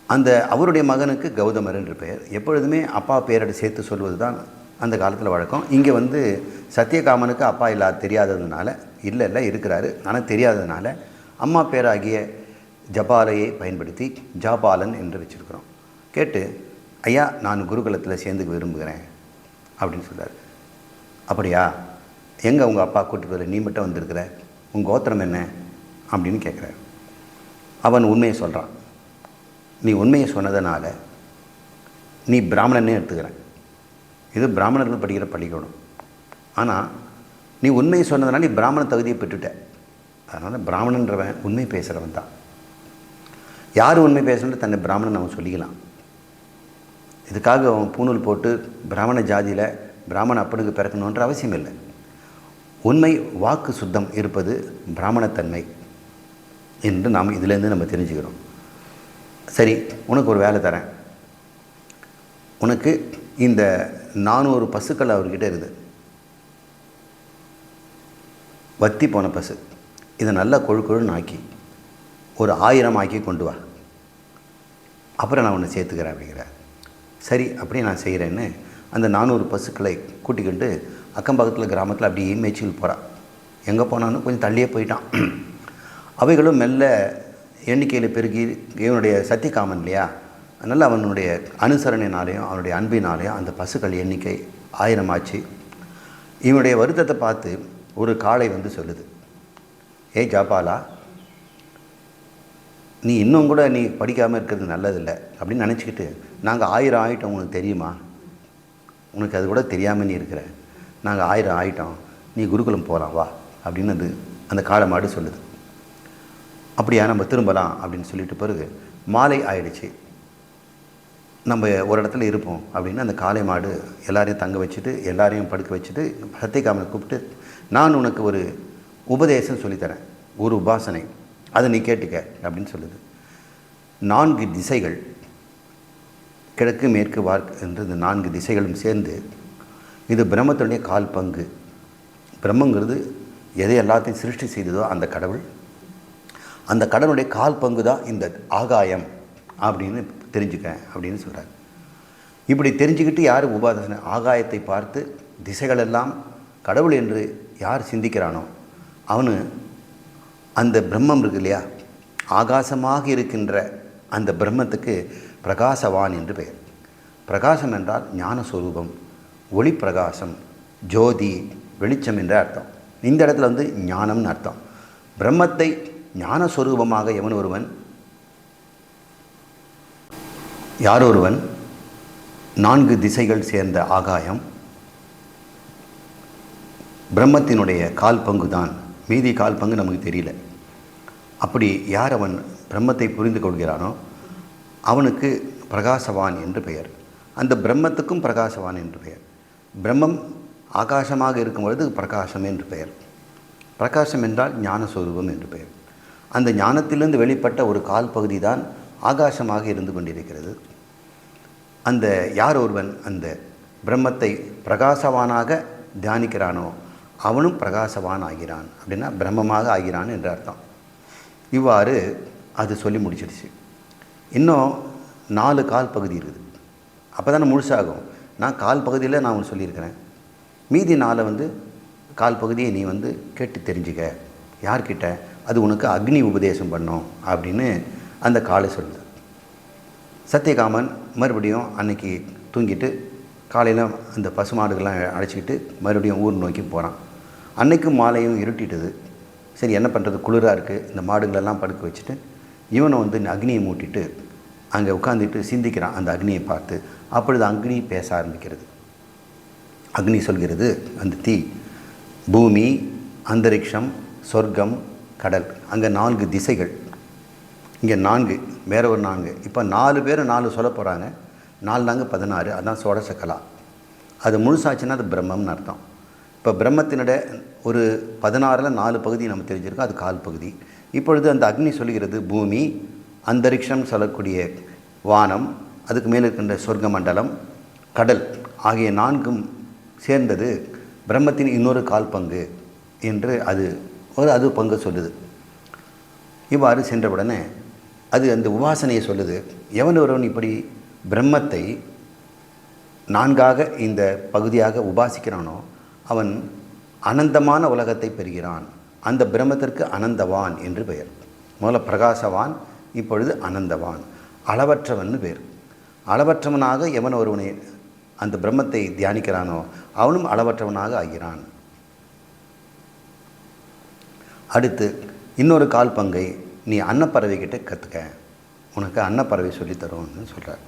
அந்த அவருடைய மகனுக்கு கௌதமர் என்று பெயர். எப்பொழுதுமே அப்பா பெயரோடு சேர்த்து சொல்வது தான் அந்த காலத்தில் வழக்கம். இங்கே சத்யகாமனுக்கு அப்பா தெரியாததுனால, இல்லை இருக்கிறாரு ஆனால் தெரியாததுனால அம்மா பேராகிய ஜபாலையை பயன்படுத்தி ஜாபாலன் என்று வச்சுருக்கிறோம். கேட்டு, ஐயா நான் குருகுலத்தில் சேர்ந்துக்க விரும்புகிறேன் அப்படின்னு சொல்கிறார். அப்படியா, எங்கே உங்கள் அப்பா கூட்டு போகிற, நீ மட்டும் வந்திருக்கிற, உங்கள் கோத்திரம் என்ன அப்படின்னு கேட்குறார். அவன் உண்மையை சொல்கிறான். நீ உண்மையை சொன்னதுனால நீ பிராமணனே எடுத்துக்கிறேன். இது பிராமணர்கள் படிக்கிற பள்ளிக்கூடம். ஆனால் நீ உண்மையை சொன்னதுனால நீ பிராமண தகுதியை பெற்றுட்ட. அதனால் பிராமணன்றவன் உண்மை பேசுகிறவன் தான். யார் உண்மை பேசணுன்னு தன்னை பிராமணன் அவன் சொல்லிக்கலாம். இதுக்காக அவன் பூணூல் போட்டு பிராமண ஜாதியில் பிராமண அப்பனுக்கு பிறக்கணுன்ற அவசியம் இல்லை. உண்மை வாக்கு சுத்தம் இருப்பது பிராமணத்தன்மை என்று நாம் இதிலேருந்து நம்ம தெரிஞ்சுக்கிறோம். சரி, உனக்கு ஒரு வேலை தரேன். உனக்கு இந்த 400 பசுக்கள் அவர்கிட்ட இருக்குது, வத்தி போன பசு. இதை நல்லா கொழுன்னு ஆக்கி ஒரு 1000 ஆக்கி கொண்டு வா, அப்புறம் நான் உன்னை சேர்த்துக்கிறேன் அப்படிங்கிறார். சரி, அப்படியே நான் செய்கிறேன்னு அந்த 400 பசுக்களை கூட்டிக்கிட்டு அக்கம் பக்கத்தில் கிராமத்தில் அப்படியே மேய்ச்சில் போகிறான். எங்கே போனான்னு கொஞ்சம் தள்ளியே போயிட்டான். அவைகளும் மெல்ல எண்ணிக்கையில் பெருகி, இவனுடைய சத்தியகாமன் இல்லையா, அதனால் அவனுடைய அனுசரணையினாலேயும் அவனுடைய அன்பினாலேயும் அந்த பசுக்கள் எண்ணிக்கை 1000 ஆச்சு. இவனுடைய வருத்தத்தை பார்த்து ஒரு காளை வந்து சொல்லுது, ஏய் ஜாபாலா, நீ இன்னும் கூட நீ படிக்காமல் இருக்கிறது நல்லதில்லை அப்படின்னு நினச்சிக்கிட்டு நாங்கள் 1000 ஆகிட்டோம், உனக்கு தெரியுமா? உனக்கு அது கூட தெரியாமல் நீ இருக்கிற, நாங்கள் 1000 ஆகிட்டோம், நீ குருகுலம் போகலாம் வா அப்படின்னு அந்த காளை மாடு சொல்லுது. அப்படியா, நம்ம திரும்பலாம் அப்படின்னு சொல்லிட்டு பிறகு மாலை ஆயிடுச்சு, நம்ம ஒரு இடத்துல இருப்போம் அப்படின்னு அந்த காளை மாடு எல்லாரையும் தங்க வச்சுட்டு எல்லாரையும் படுக்க வச்சுட்டு சத்தியகாமனை கூப்பிட்டு, நான் உனக்கு ஒரு உபதேசம் சொல்லித்தரேன், ஒரு உபாசனை, அதை நீ கேட்டுக்க அப்படின்னு சொல்லுது. 4 திசைகள், கிழக்கு மேற்கு வார்க்கு என்று இந்த 4 திசைகளும் சேர்ந்து இது பிரம்மத்தினுடைய கால் பங்கு. பிரம்மங்கிறது எதை எல்லாத்தையும் சிருஷ்டி செய்ததோ அந்த கடவுள், அந்த கடவுளுடைய கால் பங்கு தான் இந்த ஆகாயம் அப்படின்னு தெரிஞ்சுக்க அப்படின்னு சொல்கிறார். இப்படி தெரிஞ்சுக்கிட்டு யார் உபாசனை ஆகாயத்தை பார்த்து திசைகளெல்லாம் கடவுள் என்று யார் சிந்திக்கிறானோ அவனு அந்த பிரம்மம் இருக்கு இல்லையா, ஆகாசமாக இருக்கின்ற அந்த பிரம்மத்துக்கு பிரகாசவான் என்று பெயர். பிரகாசம் என்றால் ஞானஸ்வரூபம், ஒளி பிரகாசம், ஜோதி, வெளிச்சம் என்ற அர்த்தம். இந்த இடத்துல வந்து ஞானம்னு அர்த்தம். பிரம்மத்தை ஞானஸ்வரூபமாக எவன் ஒருவன், யார் ஒருவன் 4 திசைகள் சேர்ந்த ஆகாயம் பிரம்மத்தினுடைய கால் பங்கு தான், மீதி கால் பங்கு நமக்கு தெரியல. அப்படி யார் அவன் பிரம்மத்தை புரிந்து கொள்கிறானோ அவனுக்கு பிரகாசவான் என்று பெயர். அந்த பிரம்மத்துக்கும் பிரகாசவான் என்று பெயர். பிரம்மம் ஆகாசமாக இருக்கும் பொழுது பிரகாசம் என்று பெயர். பிரகாசம் என்றால் ஞானஸ்வரூபம் என்று பெயர். அந்த ஞானத்திலிருந்து வெளிப்பட்ட ஒரு கால் பகுதி தான் ஆகாசமாக இருந்து கொண்டிருக்கிறது. அந்த யார் ஒருவன் அந்த பிரம்மத்தை பிரகாசவானாக தியானிக்கிறானோ அவனும் பிரகாசவான் ஆகிறான், அப்படின்னா பிரம்மமாக ஆகிறான் என்ற அர்த்தம். இவ்வாறு அது சொல்லி முடிச்சிடுச்சு. இன்னும் 4 கால் பகுதி இருக்குது, அப்போ தானே முழுசாகும். நான் கால் பகுதியில் நான் ஒன்று சொல்லியிருக்கிறேன், மீதி 4 வந்து கால் பகுதியை நீ வந்து கேட்டு தெரிஞ்சுக்க. யார்கிட்ட? அது உனக்கு அக்னி உபதேசம் பண்ணோம் அப்படின்னு அந்த காலை சொல்லுது. சத்தியகாமன் மறுபடியும் அன்னைக்கு தூங்கிட்டு காலையில் அந்த பசுமாடுகள்லாம் அழைச்சிக்கிட்டு மறுபடியும் ஊர் நோக்கி போகிறான். அன்னைக்கும் மாலையும் இருட்டிட்டுது. சரி, என்ன பண்ணுறது, குளிராக இருக்குது, இந்த மாடுகளெல்லாம் படுக்க வச்சுட்டு இவனை வந்து அக்னியை மூட்டிட்டு அங்கே உட்காந்துட்டு சிந்திக்கிறான் அந்த அக்னியை பார்த்து. அப்பொழுது அக்னி பேச ஆரம்பிக்கிறது. அக்னி சொல்கிறது, அந்த தீ, பூமி, அந்தரிக்ஷம், சொர்க்கம், கடல், அங்கே 4 திசைகள், இங்கே 4, வேற ஒரு 4. இப்போ 4 பேர் 4 சொல்ல போகிறாங்க. 4 நாங்க 16, அதுதான் சோடசக்கலா. அது முழுசாச்சுன்னா அது பிரம்மம்னு அர்த்தம். இப்போ பிரம்மத்தினுடைய ஒரு 16ல் 4 பகுதி நம்ம தெரிஞ்சிருக்கோம், அது கால் பகுதி. இப்பொழுது அந்த அக்னி சொல்கிறது, பூமி, அந்தரிக்ஷம் சொல்லக்கூடிய வானம், அதுக்கு மேலே இருக்கின்ற சொர்க்க மண்டலம், கடல் ஆகிய 4ம் சேர்ந்தது பிரம்மத்தின் இன்னொரு கால் பங்கு என்று அது பங்கு சொல்லுது. இவ்வாறு சென்றவுடனே அது அந்த உபாசனையை சொல்லுது. எவன் ஒருவன் இப்படி பிரம்மத்தை 4ஆக இந்த பகுதியாக உபாசிக்கிறானோ அவன் அனந்தமான உலகத்தை பெறுகிறான். அந்த பிரம்மத்திற்கு அனந்தவான் என்று பெயர். முதல்ல பிரகாசவான், இப்பொழுது அனந்தவான், அளவற்றவன் பெயர். அளவற்றவனாக எவன் ஒருவனை அந்த பிரம்மத்தை தியானிக்கிறானோ அவனும் அளவற்றவனாக ஆகிறான். அடுத்து இன்னொரு கால் பங்கை நீ அன்னப்பறவை கிட்ட கற்றுக்க, உனக்கு அன்னப்பறவை சொல்லித்தரும்னு சொல்கிறார்.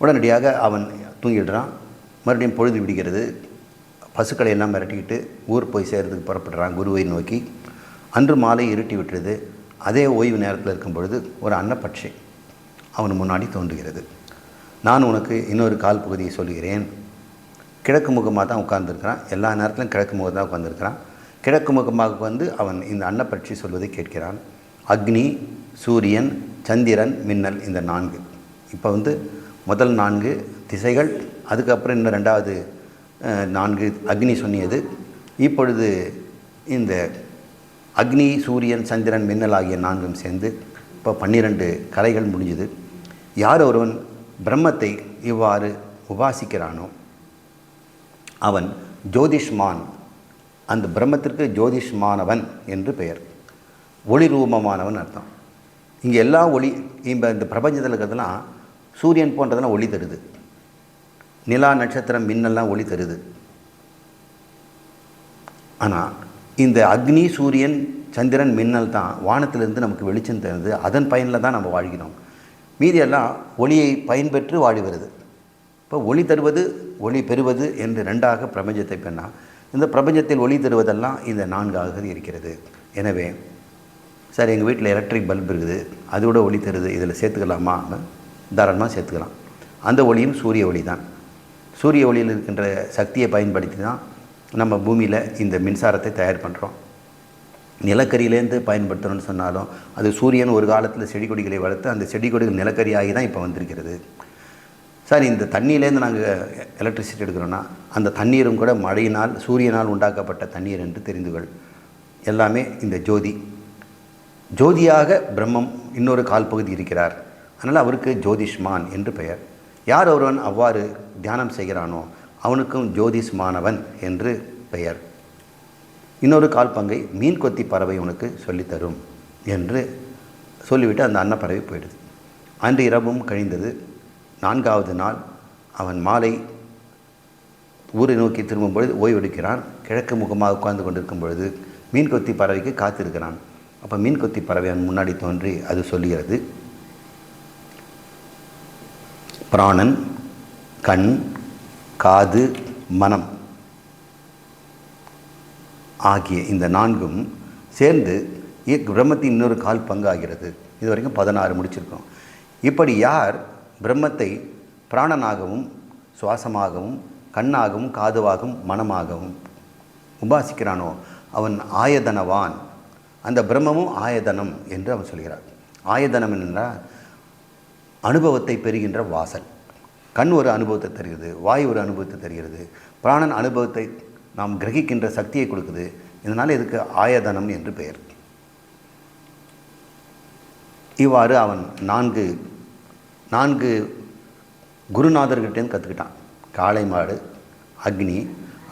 உடனடியாக அவன் தூங்கிடுறான். மறுபடியும் பொழுது விடுகிறது. பசுக்களை எல்லாம் மிரட்டிக்கிட்டு ஊர் போய் சேர்றதுக்கு புறப்படுறான் குருவை நோக்கி. அன்று மாலை இருட்டி விட்டுறது. அதே ஓய்வு நேரத்தில் இருக்கும் பொழுது ஒரு அன்னப்பட்சி அவன் முன்னாடி தோன்றுகிறது. நான் உனக்கு இன்னொரு கால் பகுதியை சொல்லுகிறேன். கிழக்கு முகமாக தான் உட்கார்ந்துருக்கிறான். எல்லா நேரத்திலும் கிழக்கு முகம் தான் உட்கார்ந்துருக்கிறான். கிழக்கு முகமாக வந்து அவன் இந்த அன்னப்பட்சி சொல்வதை கேட்கிறான். அக்னி, சூரியன், சந்திரன், மின்னல், இந்த 4. இப்போ முதல் 4 திசைகள், அதுக்கப்புறம் இன்னும் 2வது 4 அக்னி சொன்னியது. இப்பொழுது இந்த அக்னி, சூரியன், சந்திரன், மின்னல் ஆகிய 4ம் சேர்ந்து இப்போ 12 கலைகள் முடிஞ்சுது. யார் ஒருவன் பிரம்மத்தை இவ்வாறு உபாசிக்கிறானோ அவன் ஜோதிஷ்மான், அந்த பிரம்மத்திற்கு ஜோதிஷ்மானவன் என்று பெயர். ஒளி ரூபமானவன் அர்த்தம். இங்கே எல்லா ஒளி, இந்த பிரபஞ்சத்தில் இருக்கிறதுலாம் சூரியன் போன்றதெல்லாம் ஒளி தருது, நிலா, நட்சத்திரம், மின்னெல்லாம் ஒளி தருது. ஆனால் இந்த அக்னி, சூரியன், சந்திரன், மின்னல் தான் வானத்திலிருந்து நமக்கு வெளிச்சம் தருது. அதன் பயனில் தான் நம்ம வாழ்கிறோம். மீதியெல்லாம் ஒளியை பயன்பெற்று வாழி வருது. இப்போ ஒளி தருவது, ஒளி பெறுவது என்று 2ஆக பிரபஞ்சத்தை பெண்ணால், இந்த பிரபஞ்சத்தில் ஒளி தருவதெல்லாம் இந்த 4ஆக இருக்கிறது. எனவே சார், எங்கள் வீட்டில் எலக்ட்ரிக் பல்ப் இருக்குது, அதோட ஒளி தருது, இதில் சேர்த்துக்கலாமா? தாராளமாக சேர்த்துக்கலாம். அந்த ஒளியும் சூரிய ஒளி தான். சூரிய ஒளியில் இருக்கின்ற சக்தியை பயன்படுத்தி தான் நம்ம பூமியில் இந்த மின்சாரத்தை தயார் பண்ணுறோம். நிலக்கரியிலேருந்து பயன்படுத்தணும்னு சொன்னாலும் அது சூரியன் ஒரு காலத்தில் செடி கொடிகளை வளர்த்து அந்த செடி கொடிகள் நிலக்கரியாகி தான் இப்போ வந்திருக்கிறது. சார், இந்த தண்ணியிலேருந்து நாங்கள் எலக்ட்ரிசிட்டி எடுக்கிறோன்னா அந்த தண்ணீரும் கூட மழையினால், சூரியனால் உண்டாக்கப்பட்ட தண்ணீர் என்று தெரிந்துகள். எல்லாமே இந்த ஜோதி. ஜோதியாக பிரம்மம் இன்னொரு கால்பகுதி இருக்கிறார். அதனால் அவருக்கு ஜோதிஷ்மான் என்று பெயர். யார் ஒருவன் அவ்வாறு தியானம் செய்கிறானோ அவனுக்கும் ஜோதிஷ்மானவன் என்று பெயர். இன்னொரு கால்பங்கை மீன் கொத்தி பறவை உனக்கு சொல்லித்தரும் என்று சொல்லிவிட்டு அந்த அன்னப்பறவை போயிடுது. அன்று இரவும் கழிந்தது. 4வது நாள் அவன் மாலை ஊரை நோக்கி திரும்பும் பொழுது ஓய்வெடுக்கிறான். கிழக்கு முகமாக உட்கார்ந்து கொண்டிருக்கும் பொழுது மீன் கொத்தி பறவைக்கு காத்திருக்கிறான். அப்போ மீன் கொத்தி பறவை அவன் முன்னாடி தோன்றி அது சொல்லுகிறது, பிராணன், கண், காது, மனம் ஆகிய இந்த 4ம் சேர்ந்து பிரம்மத்தின் இன்னொரு கால் பங்காகிறது. இது வரைக்கும் 16 முடிச்சிருக்கோம். இப்படி யார் பிரம்மத்தை பிராணனாகவும், சுவாசமாகவும், கண்ணாகவும், காதுவாகவும், மனமாகவும் உபாசிக்கிறானோ அவன் ஆயதனவான். அந்த பிரம்மமும் ஆயதனம் என்று அவன் சொல்கிறார். ஆயதனம் என்றால் அனுபவத்தை பெறுகின்ற வாசல். கண் ஒரு அனுபவத்தை தருகிறது, வாய் ஒரு அனுபவத்தை தருகிறது, பிராணன் அனுபவத்தை நாம் கிரகிக்கின்ற சக்தியை கொடுக்குது. இதனால் இதுக்கு ஆயதனம் என்று பெயர். இவ்வாறு அவன் 4 குருநாதர்கிட்டேருந்து கற்றுக்கிட்டான். காளை மாடு, அக்னி,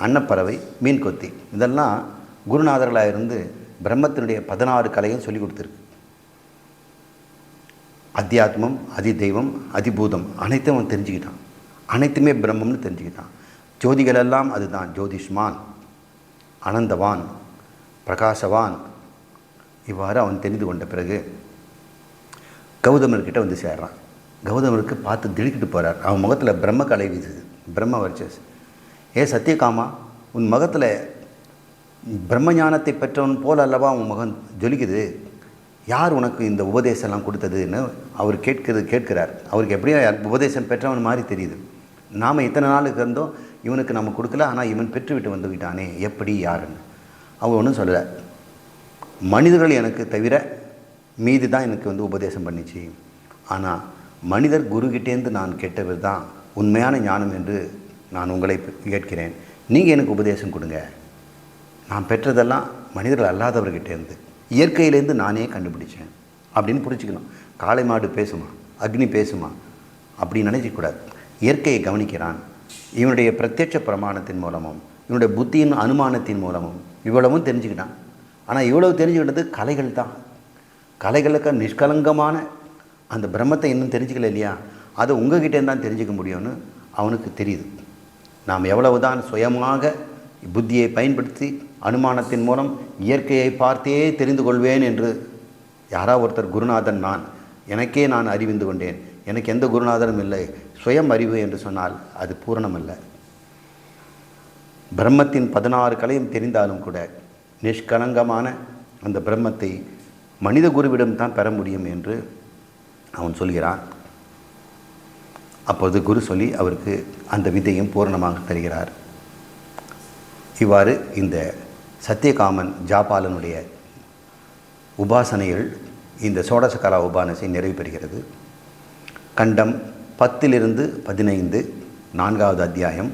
அன்னப்பறவை, மீன் கொத்தி, இதெல்லாம் குருநாதர்களாக இருந்து பிரம்மத்தினுடைய 16 கலையும் சொல்லிக் கொடுத்துருக்கு. அத்தியாத்மம், அதிதெய்வம், அதிபூதம் அனைத்தும் அவன் தெரிஞ்சுக்கிட்டான். அனைத்துமே பிரம்மம்னு தெரிஞ்சுக்கிட்டான். ஜோதிகள் எல்லாம் அதுதான். ஜோதிஷ்மான், அனந்தவான், பிரகாசவான். இவ்வாறு அவன் தெரிந்து கொண்ட பிறகு கௌதமர்கிட்ட வந்து சேர்றான். கௌதமருக்கு பார்த்து திடுக்கிட்டு போகிறார். அவன் முகத்தில் பிரம்ம கலை வீசுது, பிரம்ம வர்ச்சஸ். ஏ சத்தியகாமா, உன் முகத்தில் பிரம்ம ஞானத்தை பெற்றவன் போல் அல்லவா உன் முகம் ஜொலிக்குது. யார் உனக்கு இந்த உபதேசம்லாம் கொடுத்ததுன்னு அவர் கேட்கிறார். அவருக்கு எப்படியோ உபதேசம் பெற்றவன் மாதிரி தெரியுது. நாம் இத்தனை நாளுக்கு இருந்தோம், இவனுக்கு நம்ம கொடுக்கல, ஆனால் இவன் பெற்றுவிட்டு வந்துவிட்டானே, எப்படி, யாருன்னு. அவங்க ஒன்றும் சொல்லலை. மனிதர்கள் எனக்கு தவிர மீதி தான் எனக்கு உபதேசம் பண்ணிச்சு. ஆனால் மனிதர் குருக்கிட்டேருந்து நான் கேட்டவர் தான் உண்மையான ஞானம் என்று நான் உங்களை கேட்கிறேன். நீங்கள் எனக்கு உபதேசம் கொடுங்க. நான் பெற்றதெல்லாம் மனிதர்கள் அல்லாதவர்கிட்டேருந்து, இயற்கையிலேருந்து நானே கண்டுபிடிச்சேன் அப்படின்னு புரிஞ்சுக்கணும். காளை மாடு பேசுமா, அக்னி பேசுமா அப்படின்னு நினைக்கக்கூடாது. இயற்கையை கவனிக்கிறான். இவனுடைய பிரத்யட்ச பிரமாணத்தின் மூலமும் இவனுடைய புத்தியின் அனுமானத்தின் மூலமும் இவ்வளவும் தெரிஞ்சுக்கிட்டான். ஆனால் இவ்வளவு தெரிஞ்சுக்கிட்டது கலைகள் தான். கலைகளுக்கு நிஷ்கலங்கமான அந்த பிரம்மத்தை இன்னும் தெரிஞ்சுக்கல இல்லையா, அதை உங்ககிட்டேருந்து தான் தெரிஞ்சுக்க முடியும்னு அவனுக்கு தெரியுது. நாம் எவ்வளவு தான் சுயமாக புத்தியை பயன்படுத்தி அனுமானத்தின் மூலம் இயற்கையை பார்த்தே தெரிந்து கொள்வேன் என்று யாராவது ஒருத்தர் குருநாதன் எனக்கே நான் அறிவிந்து கொண்டேன், எனக்கு எந்த குருநாதனும் இல்லை, சுயம் அறிவு என்று சொன்னால் அது பூரணமல்ல. பிரம்மத்தின் 16 கலையும் தெரிந்தாலும் கூட நிஷ்கலங்கமான அந்த பிரம்மத்தை மனித குருவிடம் தான் பெற முடியும் என்று அவன் சொல்கிறான். அப்போது குரு சொல்லி அவருக்கு அந்த விதையும் பூரணமாக தருகிறார். இவ்வாறு இந்த சத்தியகாமன் ஜாபாலனுடைய உபாசனைகள் இந்த சோடசகலா உபானசை நிறைவு பெறுகிறது. கண்டம் 10 - 15 4வது அத்தியாயம்.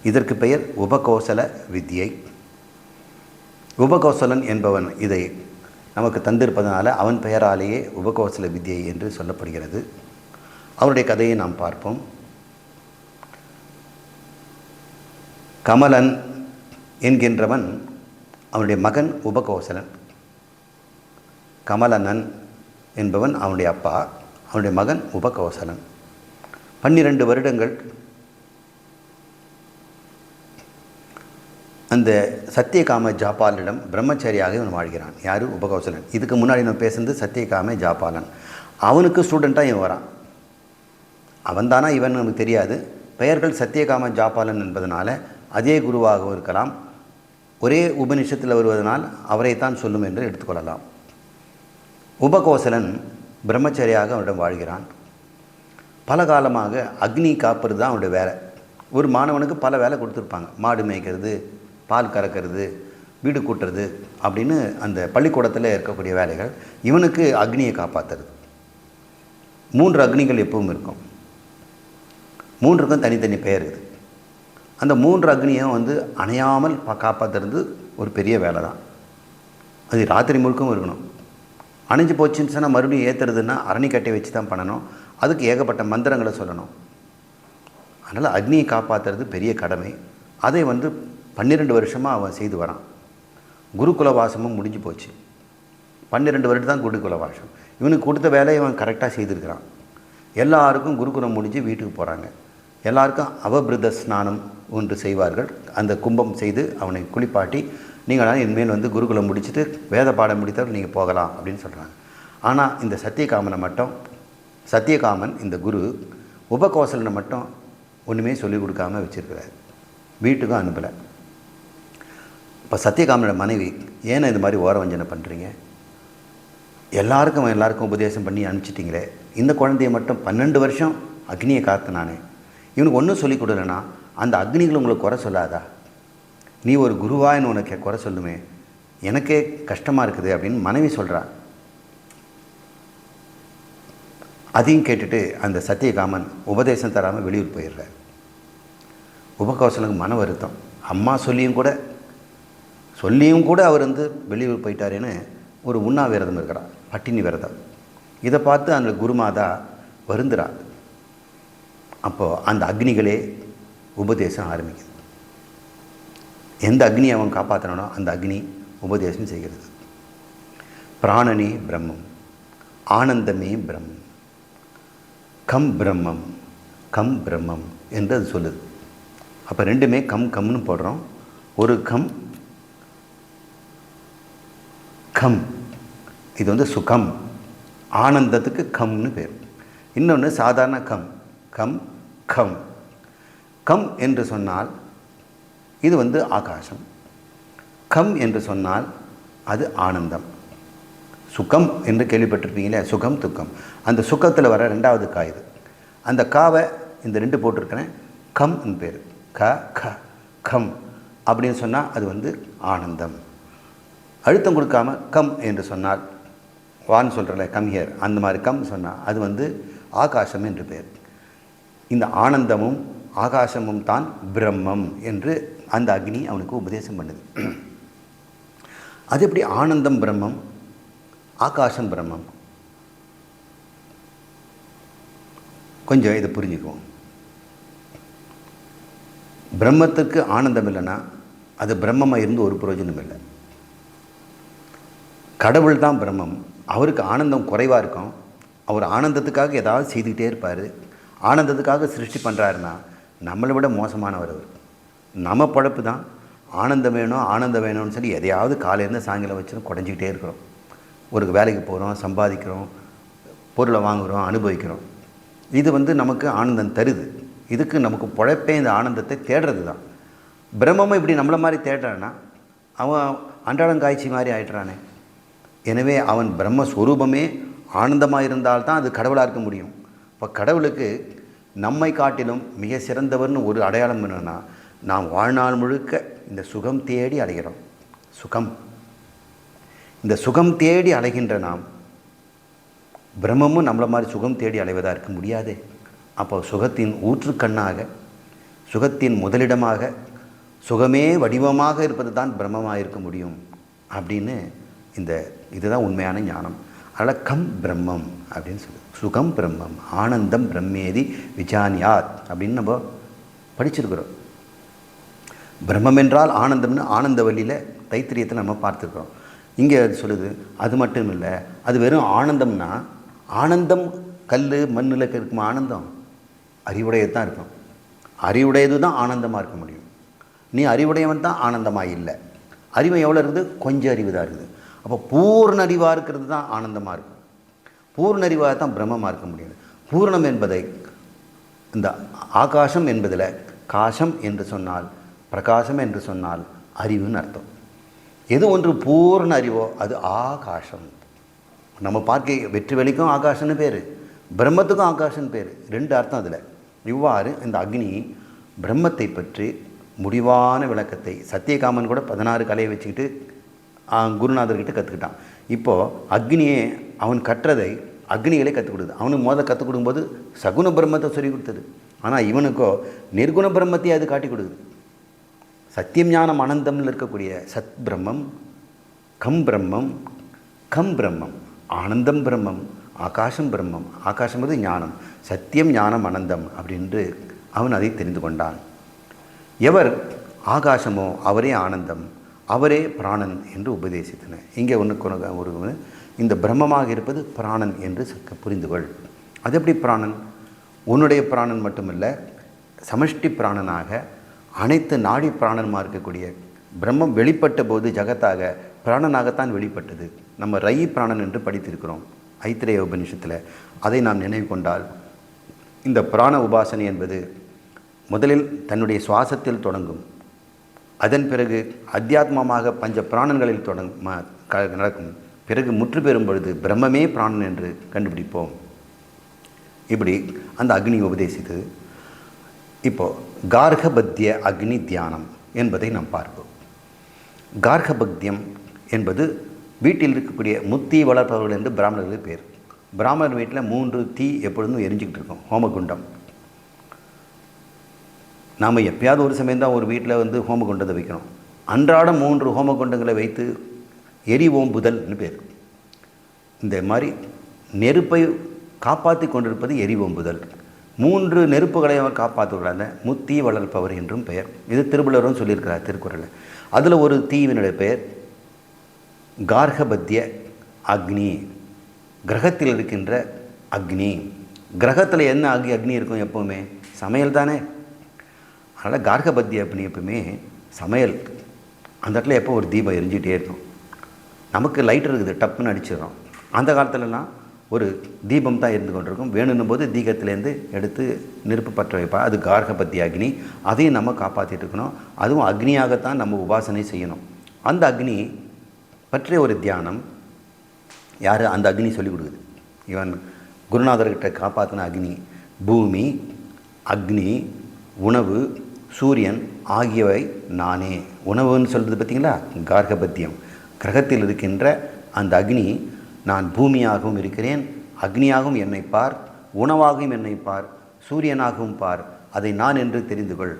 இதற்கு பெயர் உபகோசல வித்யை. உபகோசலன் என்பவன் இதை நமக்கு தந்திருப்பதனால அவன் பெயராலேயே உபகோசல வித்யை என்று சொல்லப்படுகிறது. அவருடைய கதையை நாம் பார்ப்போம். கமலன் என்கின்றவன் அவனுடைய மகன் உபகோசலன். கமலனன் என்பவன் அவனுடைய அப்பா, அவனுடைய மகன் உபகோசலன். 12 வருடங்கள் அந்த சத்தியகாம ஜாபாலிடம் பிரம்மச்சாரியாக இவன் வாழ்கிறான். யார்? உபகோசலன். இதுக்கு முன்னாடி நம்ம பேசுனது சத்தியகாம ஜாபாலன். அவனுக்கு ஸ்டூடெண்ட்டாக இவன் வரான். அவன் தானா இவன் நமக்கு தெரியாது. பெயர்கள் சத்தியகாம ஜாபாலன் என்பதனால அதே குருவாகவும் இருக்கலாம், ஒரே உபனிஷத்தில் வருவதனால் அவரைத்தான் சொல்லும் என்று எடுத்துக்கொள்ளலாம். உபகோசலன் பிரம்மச்சரியாக அவனிடம் வாழ்கிறான். பல காலமாக அக்னி காப்பது தான் அவனுடைய வேலை. ஒரு மாணவனுக்கு பல வேலை கொடுத்துருப்பாங்க. மாடு மேய்க்கிறது, பால் கறக்கிறது, வீடு கூட்டுறது அப்படின்னு அந்த பள்ளிக்கூடத்தில் இருக்கக்கூடிய வேலைகள். இவனுக்கு அக்னியை காப்பாற்றுறது. 3 அக்னிகள் எப்பவும் இருக்கும். 3க்கும் தனித்தனி பெயர் இருக்குது. அந்த 3 அக்னியும் அணையாமல் காப்பாற்றுறது ஒரு பெரிய வேலை தான். அது ராத்திரி முழுக்கவும் இருக்கணும். அணைஞ்சு போச்சுன்னு சொன்னால் மறுபடியும் ஏற்றுறதுன்னா அரணிக்கட்டை வச்சு தான் பண்ணணும். அதுக்கு ஏகப்பட்ட மந்திரங்களை சொல்லணும். அதனால் அக்னியை காப்பாற்றுறது பெரிய கடமை. அதை 12 வருஷமாக அவன் செய்து வரான். குருகுல வாசமும் முடிஞ்சு போச்சு. 12 வருடம் தான் குருகுல வாசம். இவனுக்கு கொடுத்த வேலையை அவன் கரெக்டாக செய்திருக்கிறான். எல்லாருக்கும் குருகுலம் முடிஞ்சு வீட்டுக்கு போகிறாங்க. எல்லாருக்கும் அவபிருத ஸ்நானம் ஒன்று செய்வார்கள். அந்த கும்பம் செய்து அவனை குளிப்பாட்டி, நீங்களாம் இனிமேல் குருகுலம் முடிச்சுட்டு வேத பாடம் முடித்தவர் நீங்கள் போகலாம் அப்படின்னு சொல்கிறாங்க. ஆனால் இந்த சத்தியகாமனை மட்டும், சத்தியகாமன் இந்த குரு உபகோசலனை மட்டும் ஒன்றுமே சொல்லிக் கொடுக்காமல் வச்சுருக்கிறார். வீட்டுக்கும் அனுப்பலை. இப்போ சத்தியகாமனோட மனைவி, ஏன்னா இது மாதிரி ஓரவஞ்சனை பண்ணுறீங்க? எல்லாருக்கும் உபதேசம் பண்ணி அனுப்பிச்சிட்டிங்களே, இந்த குழந்தைய மட்டும் 12 வருஷம் அக்னியை காத்து நானே, இவனுக்கு ஒன்றும் சொல்லிக் கொடுலன்னா அந்த அக்னிகள் உங்களுக்கு குறை சொல்லாதா? நீ ஒரு குருவான்னு உனக்கு குறை சொல்லுமே, எனக்கே கஷ்டமாக இருக்குது அப்படின்னு மனைவி சொல்கிறா. அதையும் கேட்டுட்டு அந்த சத்தியகாமன் உபதேசம் தராமல் வெளியூர் போயிடுறார். உபகோசலுக்கு மன வருத்தம். அம்மா சொல்லியும் கூட அவர் வெளியூர் போயிட்டாருன்னு ஒரு உண்ணா விரதம் இருக்கிறார், பட்டினி விரதம். இதை பார்த்து அந்த குருமாதா வருந்துறார். அப்போது அந்த அக்னிகளே உபதேசம் ஆரம்பிக்குது. எந்த அக்னி அவன் காப்பாற்றனோ அந்த அக்னி உபதேசம் செய்கிறது. பிராணனே பிரம்மம், ஆனந்தமே பிரம்மம், கம் பிரம்மம், கம் பிரம்மம் என்று அது சொல்லுது. அப்போ ரெண்டுமே கம்னு போடுறோம். ஒரு கம், இது சுகம், ஆனந்தத்துக்கு கம்னு பேர். இன்னொன்று சாதாரண கம் என்று சொன்னால் இது ஆகாசம். கம் என்று சொன்னால் அது ஆனந்தம். சுகம் என்று கேள்விப்பட்டிருப்பீங்களே, சுகம் துக்கம். அந்த சுக்கத்தில் வர 2வது கா இது. அந்த காவை இந்த 2 போட்டிருக்கிறேன். கம்னு பேர். கம் அப்படின்னு சொன்னால் அது ஆனந்தம். அழுத்தம் கொடுக்காம கம் என்று சொன்னால், வான்னு சொல்கிறல கம் ஹியர், அந்த மாதிரி கம் சொன்னால் அது ஆகாசம் என்று பேர். இந்த ஆனந்தமும் ஆகாசமும் தான் பிரம்மம் என்று அந்த அக்னி அவனுக்கு உபதேசம் பண்ணுது. அது எப்படி ஆனந்தம் பிரம்மம், ஆகாசம் பிரம்மம்? கொஞ்சம் இதை புரிஞ்சுக்குவோம். பிரம்மத்துக்கு ஆனந்தம் இல்லைன்னா அது பிரம்மமாக இருந்து ஒரு பிரயோஜனம் இல்லை. கடவுள் தான் பிரம்மம். அவருக்கு ஆனந்தம் குறைவாக இருக்கும். அவர் ஆனந்தத்துக்காக ஏதாவது செய்துக்கிட்டே இருப்பார். ஆனந்தத்துக்காக சிருஷ்டி பண்ணுறாருன்னா நம்மளை விட மோசமானவர் அவர். நம்ம பழப்பு தான் ஆனந்தம் வேணும்னு சொல்லி எதையாவது காலையிலேருந்து சாயங்காலம் வச்சு குறைஞ்சிக்கிட்டே இருக்கிறோம். ஒரு வேலைக்கு போகிறோம், சம்பாதிக்கிறோம், பொருளை வாங்குகிறோம், அனுபவிக்கிறோம். இது நமக்கு ஆனந்தம் தருது. இதுக்கு நமக்கு பொழைப்பே இந்த ஆனந்தத்தை தேடுறது தான். பிரம்மமும் இப்படி நம்மளை மாதிரி தேடுறான்னா அவன் அன்றாடங்காய்ச்சி மாதிரி ஆயிடுறானே. எனவே அவன் பிரம்மஸ்வரூபமே ஆனந்தமாக இருந்தால்தான் அது கடவுளாக இருக்க முடியும். இப்போ கடவுளுக்கு நம்மை காட்டிலும் மிக சிறந்தவர்னு ஒரு அடையாளம் என்னன்னா, நாம் வாழ்நாள் முழுக்க இந்த சுகம் தேடி அலைகிறோம். இந்த சுகம் தேடி அலைகின்ற நாம் பிரம்மமும் நம்மளை மாதிரி சுகம் தேடி அலைவதாக இருக்க முடியாதே. அப்போ சுகத்தின் ஊற்றுக்கண்ணாக, சுகத்தின் முதலிடமாக, சுகமே வடிவமாக இருப்பது தான் பிரம்மமாக இருக்க முடியும் அப்படின்னு இதுதான் உண்மையான ஞானம். அதனால் கம் பிரம்மம் அப்படின்னு சொல்லு, சுகம் பிரம்மம், ஆனந்தம் பிரம்மேதி விஜானியாத் அப்படின்னு நம்ம படிச்சிருக்கிறோம். பிரம்மம் என்றால் ஆனந்தம்னு ஆனந்த வழியில் தைத்திரியத்தை நம்ம பார்த்துருக்குறோம். இங்கே அது சொல்லுது. அது மட்டும் இல்லை, அது வெறும் ஆனந்தம்னா, ஆனந்தம் கல் மண்ணில் இருக்கும் ஆனந்தம் அறிவுடையது தான் இருக்கும். அறிவுடையது தான் ஆனந்தமாக இருக்க முடியும். நீ அறிவுடையவன் தான் ஆனந்தமாக இல்லை. அறிவு எவ்வளோ இருக்குது? கொஞ்சம் அறிவு தான் இருக்குது. அப்போ பூர்ண அறிவாக இருக்கிறது தான் ஆனந்தமாக இருக்கும். பூர்ண அறிவாக தான் பிரம்மமாக இருக்க முடியாது. பூர்ணம் என்பதை இந்த ஆகாசம் என்பதில் காசம் என்று சொன்னால், பிரகாசம் என்று சொன்னால் அறிவுன்னு அர்த்தம். எது ஒன்று பூர்ண அறிவோ அது ஆகாசம். நம்ம பார்க்க வெற்றி வெளிக்கும் ஆகாசம்னு பேர், பிரம்மத்துக்கும் ஆகாசம்னு பேர். ரெண்டு அர்த்தம் அதில். இவ்வாறு இந்த அக்னி பிரம்மத்தை பற்றி முடிவான விளக்கத்தை சத்தியகாமன் கூட 16 கலையை வச்சுக்கிட்டு குருநாதர்கிட்ட கற்றுக்கிட்டான். இப்போது அக்னியே அவன் கற்றதை அக்னிகளே கற்றுக் கொடுக்குது. அவனுக்கு முதல்ல கற்றுக் கொடுக்கும்போது சகுன பிரம்மத்தை சொல்லி கொடுத்தது. ஆனால் இவனுக்கோ நிர்குண பிரம்மத்தையே அது காட்டி கொடுக்குது. சத்தியம் ஞானம் அனந்தம்னு இருக்கக்கூடிய சத் பிரம்மம், கம் பிரம்மம், கம் பிரம்மம், ஆனந்தம் பிரம்மம், ஆகாசம் பிரம்மம். ஆகாசம் வந்து ஞானம், சத்தியம் ஞானம் அனந்தம் அப்படின்று அவன் அதை தெரிந்து கொண்டான். எவர் ஆகாசமோ அவரே ஆனந்தம், அவரே பிராணன் என்று உபதேசித்தன. இங்கே ஒரு இந்த பிரம்மமாக இருப்பது பிராணன் என்று புரிந்து கொள். அது எப்படி பிராணன்? உன்னுடைய பிராணன் மட்டுமில்லை, சமஷ்டி பிராணனாக அனைத்து நாடி பிராணனமாக இருக்கக்கூடிய பிரம்மம் வெளிப்பட்ட போது ஜகத்தாக பிராணனாகத்தான் வெளிப்பட்டது. நம்ம ரை பிராணன் என்று படித்திருக்கிறோம் ஐத்திரேய உபநிஷத்தில். அதை நாம் நினைவு கொண்டால் இந்த பிராண உபாசனை என்பது முதலில் தன்னுடைய சுவாசத்தில் தொடங்கும். அதன் பிறகு அத்தியாத்மமாக பஞ்ச பிராணன்களில் நடக்கும். பிறகு முற்று பெறும் பொழுது பிரம்மமே பிராணன் என்று கண்டுபிடிப்போம். இப்படி அந்த அக்னி உபதேசித்தது. இப்போது கார்கபத்திய அக்னி தியானம் என்பதை நாம் பார்ப்போம். கார்கபத்தியம் என்பது வீட்டில் இருக்கக்கூடிய முத்தி வளர்ப்பவர்கள் என்று பிராமணர்களுக்கு பேர். பிராமணர் வீட்டில் 3 தீ எப்பொழுதும் எரிஞ்சிக்கிட்டு இருக்கோம், ஹோமகுண்டம். நாம் எப்பயாவது ஒரு சமயம் தான் ஒரு வீட்டில் ஹோமகுண்டத்தை வைக்கணும். அன்றாடம் 3 ஹோமகுண்டங்களை வைத்து எரிவோம்புதல்னு பேர். இந்த மாதிரி நெருப்பை காப்பாற்றி கொண்டிருப்பது எரிவோம்புதல். 3 நெருப்புகளை அவர் காப்பாற்றுகிறாங்க, முத்தி வளர்ப்பவர் என்றும் பெயர். இது திருவள்ளுவரும் சொல்லியிருக்கிறார் திருக்குறளில். அதில் ஒரு தீவினுடைய பெயர் கார்கபத்திய அக்னி, கிரகத்தில் இருக்கின்ற அக்னி. கிரகத்தில் என்ன அக்னி இருக்கும்? எப்போவுமே சமையல் தானே. அதனால் கார்கபத்திய அக்னி எப்பவுமே சமையல். அந்த இடத்துல எப்போ ஒரு தீபம் எரிஞ்சிகிட்டே இருக்கும். நமக்கு லைட் இருக்குது, டப்புன்னு அடிச்சிடறோம். அந்த காலத்துலலாம் ஒரு தீபம் தான் இருந்து கொண்டிருக்கும். வேணுன்னும் போது தீபத்திலேருந்து எடுத்து நெருப்பு பற்ற வைப்பார். அது கார்கபத்திய அக்னி. அதையும் நம்ம காப்பாற்றிட்டு இருக்கணும். அதுவும் அக்னியாகத்தான் நம்ம உபாசனை செய்யணும். அந்த அக்னி பற்றிய ஒரு தியானம் யார்? அந்த அக்னி சொல்லிக் கொடுக்குது. இவன் குருநாதர்கிட்ட காப்பாற்றின அக்னி பூமி, அக்னி, உணவு, சூரியன் ஆகியவை நானே. உணவுன்னு சொல்கிறது பார்த்திங்களா, கார்கபத்தியம். கிரகத்தில் இருக்கின்ற அந்த அக்னி, நான் பூமியாகவும் இருக்கிறேன், அக்னியாகவும் என்னை பார், உணவாகவும் என்னை பார், சூரியனாகவும் பார், அதை நான் என்று தெரிந்து கொள்.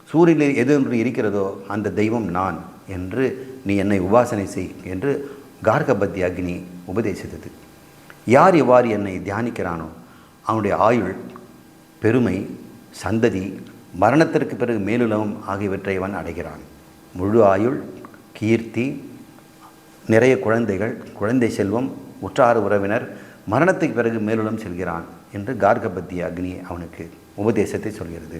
சூரியனில் எது என்று இருக்கிறதோ அந்த தெய்வம் நான் என்று நீ என்னை உபாசனை செய் என்று கார்கபத்திய அக்னி உபதேசித்தது. யார் எவ்வாறு என்னை தியானிக்கிறானோ அவனுடைய ஆயுள், பெருமை, சந்ததி, மரணத்திற்கு பிறகு மேலுலகம் ஆகியவற்றை அவன் அடைகிறான். முழு ஆயுள், கீர்த்தி, நிறைய குழந்தைகள், குழந்தை செல்வம், உற்றார் உறவினர், மரணத்துக்கு பிறகு மேலுலகம் செல்கிறான் என்று கார்கபத்திய அக்னி அவனுக்கு உபதேசத்தை சொல்கிறது.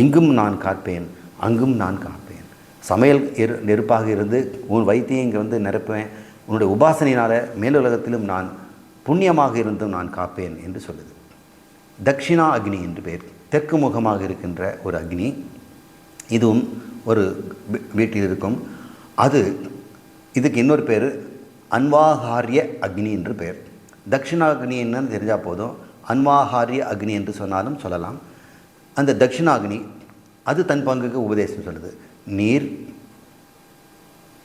இங்கும் நான் காப்பேன், அங்கும் நான் காப்பேன். சமையல் நெருப்பாக இருந்து உன் வைத்தியம் இங்கே நிரப்புவேன். உன்னுடைய உபாசனையினால் மேலுலகத்திலும் நான் புண்ணியமாக இருந்தும் நான் காப்பேன் என்று சொல்லுது. தக்ஷிணா அக்னி என்று பெயர். தெற்கு முகமாக இருக்கின்ற ஒரு அக்னி. இதுவும் ஒரு வீட்டில் இருக்கும். இதுக்கு இன்னொரு பேர் அன்வாகாரிய அக்னி என்று பெயர். தக்ஷிணாக்னி என்னன்னு தெரிஞ்சால் போதும், அன்வாகாரிய அக்னி என்று சொன்னாலும் சொல்லலாம். அந்த தக்ஷிணாக்னி அது தன் பங்குக்கு உபதேசம் சொல்லுது.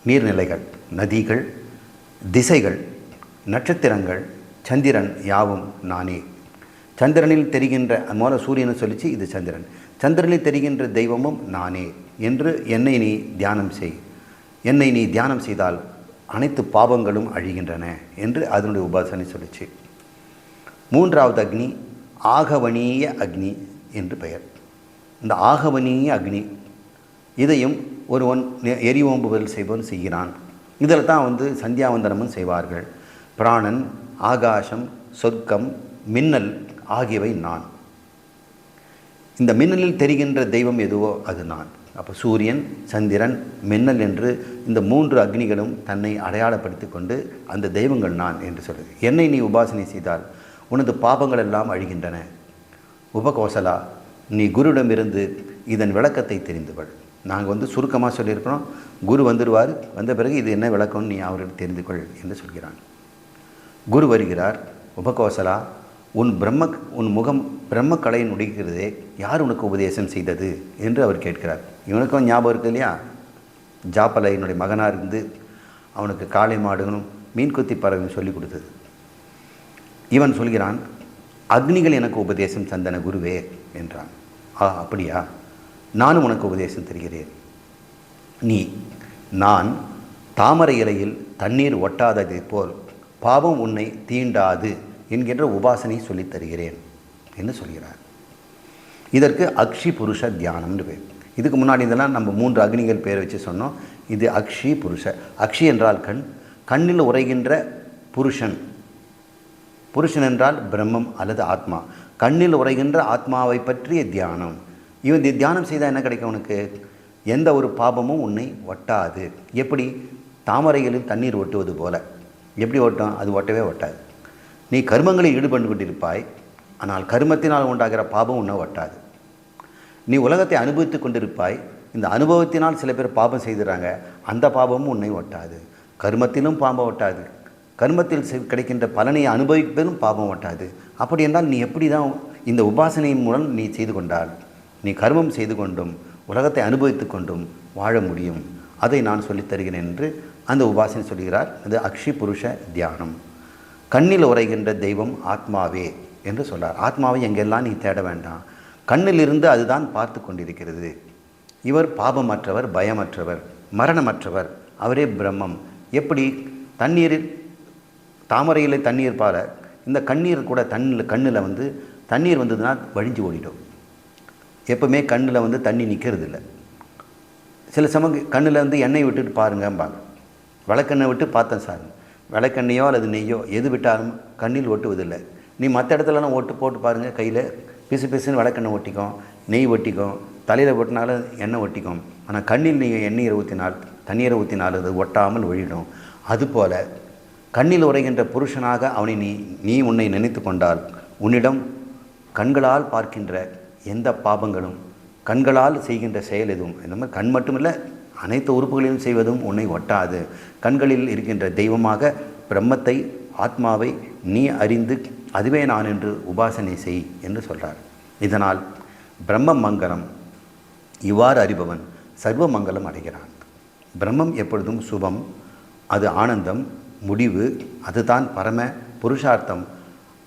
நீர்நிலைகள், நதிகள், திசைகள், நட்சத்திரங்கள், சந்திரன் யாவும் நானே. சந்திரனில் தெரிகின்ற மூல சூரியனை சொல்லிச்சு, இது சந்திரன். சந்திரனில் தெரிகின்ற தெய்வமும் நானே என்று என்னை நீ தியானம் செய். என்னை நீ தியானம் செய்தால் அனைத்து பாவங்களும் அழிகின்றன என்று அதனுடைய உபாசனை சொல்லிச்சு. மூன்றாவது அக்னி ஆகவனீய அக்னி என்று பெயர். இந்த ஆகவனீய அக்னி இதையும் ஒருவன் எரிவோம்புதல் செய்பவன் செய்கிறான். இதில் தான் சந்தியாவந்தனமும் செய்வார்கள். பிராணன், ஆகாசம், சொர்க்கம், மின்னல் ஆகியவை நான். இந்த மின்னலில் தெரிகின்ற தெய்வம் எதுவோ அது நான். அப்போ சூரியன், சந்திரன், மின்னல் என்று இந்த 3 அக்னிகளும் தன்னை அடையாளப்படுத்தி கொண்டு அந்த தெய்வங்கள் நான் என்று சொல்லுது. என்னை நீ உபாசனை செய்தால் உனது பாபங்கள் எல்லாம் அழிகின்றன. உபகோசலா, நீ குருவிடமிருந்து இதன் விளக்கத்தை தெரிந்துகொள். நாங்கள் சுருக்கமாக சொல்லியிருக்கிறோம். குரு வந்துடுவார், வந்த பிறகு இது என்ன விளக்கம்னு நீ அவரிடம் தெரிந்து கொள் என்று சொல்கிறான். குரு வருகிறார். உபகோசலா, உன் முகம் பிரம்மக்கலையை நுடிக்கிறதே, யார் உனக்கு உபதேசம் செய்தது என்று அவர் கேட்கிறார். இவனுக்கும் ஞாபகம் இருக்குது இல்லையா, ஜாப்பலையினுடைய மகனாக இருந்து அவனுக்கு காளை மாடுகளும் மீன் கொத்தி பறவையும் சொல்லி கொடுத்தது. இவன் சொல்கிறான், அக்னிகள் எனக்கு உபதேசம் தந்தன குருவே என்றான். அப்படியா, நானும் உனக்கு உபதேசம் தருகிறேன். நான் தாமரை இலையில் தண்ணீர் ஒட்டாததை போல் பாவம் உன்னை தீண்டாது என்கின்ற உபாசனை சொல்லித் தருகிறேன் என்று சொல்கிறார். இதற்கு அக்ஷி புருஷ தியானம்னு பேர். இதுக்கு முன்னாடி இதெல்லாம் நம்ம 3 அக்னிகள் பேர் வச்சு சொன்னோம். இது அக்ஷி புருஷ. அக்ஷி என்றால் கண்ணில் உரைகின்ற புருஷன். புருஷன் என்றால் பிரம்மம் அல்லது ஆத்மா. கண்ணில் உரைகின்ற ஆத்மாவை பற்றிய தியானம். இவன் தியானம் செய்தால் என்ன கிடைக்கும் உனக்கு? எந்த ஒரு பாபமும் உன்னை ஒட்டாது. எப்படி? தாமரைகளில் தண்ணீர் ஒட்டுவது போல. எப்படி ஒட்டும்? அது ஒட்டவே ஒட்டாது. நீ கர்மங்களில் ஈடுபட்டு கொண்டிருப்பாய், ஆனால் கர்மத்தினால் உண்டாகிற பாபம் உன்னை ஒட்டாது. நீ உலகத்தை அனுபவித்து கொண்டிருப்பாய், இந்த அனுபவத்தினால் சில பேர் பாபம் செய்துறாங்க, அந்த பாபமும் உன்னை ஒட்டாது. கர்மத்திலும் பாபம் ஒட்டாது, கர்மத்தில் கிடைக்கின்ற பலனை அனுபவிப்பதும் பாபம் ஒட்டாது. அப்படி என்றால் நீ எப்படி தான் இந்த உபாசனையின் மூலம் நீ செய்து கொண்டால் நீ கர்மம் செய்து கொண்டும் உலகத்தை அனுபவித்து கொண்டும் வாழ முடியும். அதை நான் சொல்லித் தருகிறேன் என்று அந்த உபாசனை சொல்கிறார். அது அக்ஷி புருஷ தியானம். கண்ணில் உரைகின்ற தெய்வம் ஆத்மாவே என்று சொல்கிறார். ஆத்மாவை எங்கெல்லாம் நீ தேட வேண்டாம், கண்ணிலிருந்து அதுதான் பார்த்து கொண்டிருக்கிறது. இவர் பாபமற்றவர், பயமற்றவர், மரணமற்றவர், அவரே பிரம்மம். எப்படி? தண்ணீரில் தாமரையில் தண்ணீர் பால இந்த கண்ணீர் கூட கண்ணில் தண்ணீர் வந்ததுன்னா வழிஞ்சு ஓடிடும். எப்பவுமே கண்ணில் தண்ணி நிற்கிறது இல்லை. சில சமயம் கண்ணில் எண்ணெய் விட்டுட்டு பாருங்கம்பாங்க. விளக்கெண்ணெய் விட்டு பார்த்தேன் சார், விளக்கெண்ணையோ அல்லது நெய்யோ எது விட்டாலும் கண்ணில் ஒட்டுவதில்லை. நீ மற்ற இடத்துலலாம் போட்டு பாருங்கள், கையில் பிசு பிசுன்னு விளக்கெண்ணெய் ஒட்டிக்கும், நெய் ஒட்டிக்கும், தலையில் ஒட்டினாலும் எண்ணெய் ஒட்டிக்கும். ஆனால் கண்ணில் நீங்கள் எண்ணெயை ஊற்றினால், தண்ணீரை ஊற்றினால் அது ஒட்டாமல் ஒழிடும். அதுபோல் கண்ணில் உரைகின்ற புருஷனாக அவனை நீ உன்னை நினைத்து கொண்டால் உன்னிடம் கண்களால் பார்க்கின்ற எந்த பாபங்களும், கண்களால் செய்கின்ற செயல் எதுவும், இந்த மாதிரி கண் மட்டுமில்லை அனைத்து உறுப்புகளிலும் செய்வதும் உன்னை ஒட்டாது. கண்களில் இருக்கின்ற தெய்வமாக பிரம்மத்தை, ஆத்மாவை நீ அறிந்து அதுவே நான் என்று உபாசனை செய் என்று சொல்கிறார். இதனால் பிரம்ம மங்கலம். இவ்வாறு அறிபவன் சர்வ மங்கலம் அடைகிறான். பிரம்மம் எப்பொழுதும் சுபம், அது ஆனந்தம், முடிவு, அதுதான் பரம புருஷார்த்தம்,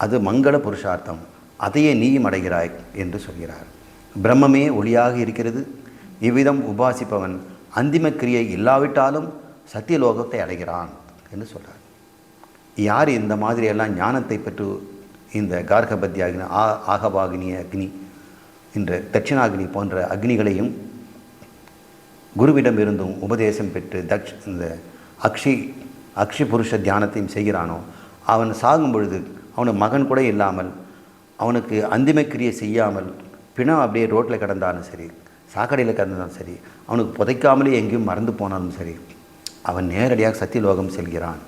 அது மங்கள புருஷார்த்தம், அதையே நீயும் அடைகிறாய் என்று சொல்கிறார். பிரம்மமே ஒளியாக இருக்கிறது. இவ்விதம் உபாசிப்பவன் அந்திம கிரியை இல்லாவிட்டாலும் சத்தியலோகத்தை அடைகிறான் என்று சொல்கிறார். யார் இந்த மாதிரியெல்லாம் ஞானத்தை பெற்று இந்த கார்கபத்திய அக்னி, ஆகவாகினி அக்னி, என்ற தட்சிணாகினி போன்ற அக்னிகளையும் குருவிடம் இருந்தும் உபதேசம் பெற்று இந்த அக்ஷி புருஷ தியானத்தையும் செய்கிறானோ, அவன் சாகும் பொழுது அவனுக்கு மகன் கூட இல்லாமல், அவனுக்கு அந்திமக்கிரியை செய்யாமல் பிணம் அப்படியே ரோட்டில் கிடந்தாலும் சரி, சாக்கடையில் கிடந்தாலும் சரி, அவனுக்கு புதைக்காமலே எங்கேயும் மறந்து போனாலும் சரி, அவன் நேரடியாக சத்தியலோகம் செல்கிறான்.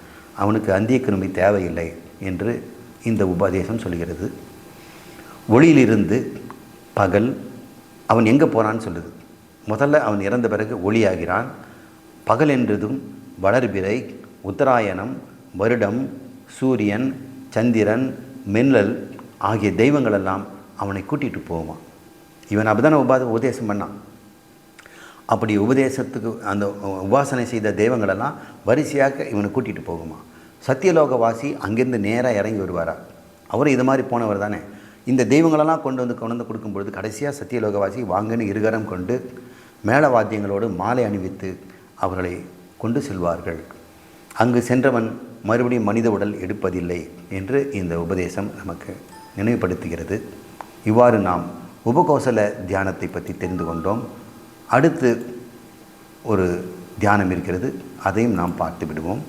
அவனுக்கு அந்திய கிருமி தேவையில்லை என்று இந்த உபதேசம் சொல்கிறது. ஒளியிலிருந்து பகல் அவன் எங்கே போகிறான்னு சொல்லுது. முதல்ல அவன் இறந்த பிறகு ஒளியாகிறான். பகல் என்றதும் வளர்பிறை, உத்தராயணம், வருடம், சூரியன், சந்திரன், மின்னல் ஆகிய தெய்வங்களெல்லாம் அவனை கூட்டிகிட்டு போவான். இவன் அப்படிதானே உபதேசம் பண்ணான். அப்படி உபதேசத்துக்கு அந்த உபாசனை செய்த தெய்வங்களெல்லாம் வரிசையாக இவனை கூட்டிகிட்டு போகுமா. சத்தியலோகவாசி அங்கேருந்து நேராக இறங்கி வருவாரா? அவரும் இது மாதிரி போனவர் தானே. இந்த தெய்வங்களெல்லாம் கொண்டு வந்து கொடுக்கும்பொழுது கடைசியாக சத்தியலோகவாசி வாங்கன்னு இருகரம் கொண்டு மேளவாத்தியங்களோடு மாலை அணிவித்து அவர்களை கொண்டு செல்வார்கள். அங்கு சென்றவன் மறுபடியும் மனித உடல் எடுப்பதில்லை என்று இந்த உபதேசம் நமக்கு நினைவுபடுத்துகிறது. இவ்வாறு நாம் உபகோசல தியானத்தை பற்றி தெரிந்து கொண்டோம். அடுத்து ஒரு தியானம் இருக்கிறது, அதையும் நாம் பார்த்து விடுவோம்.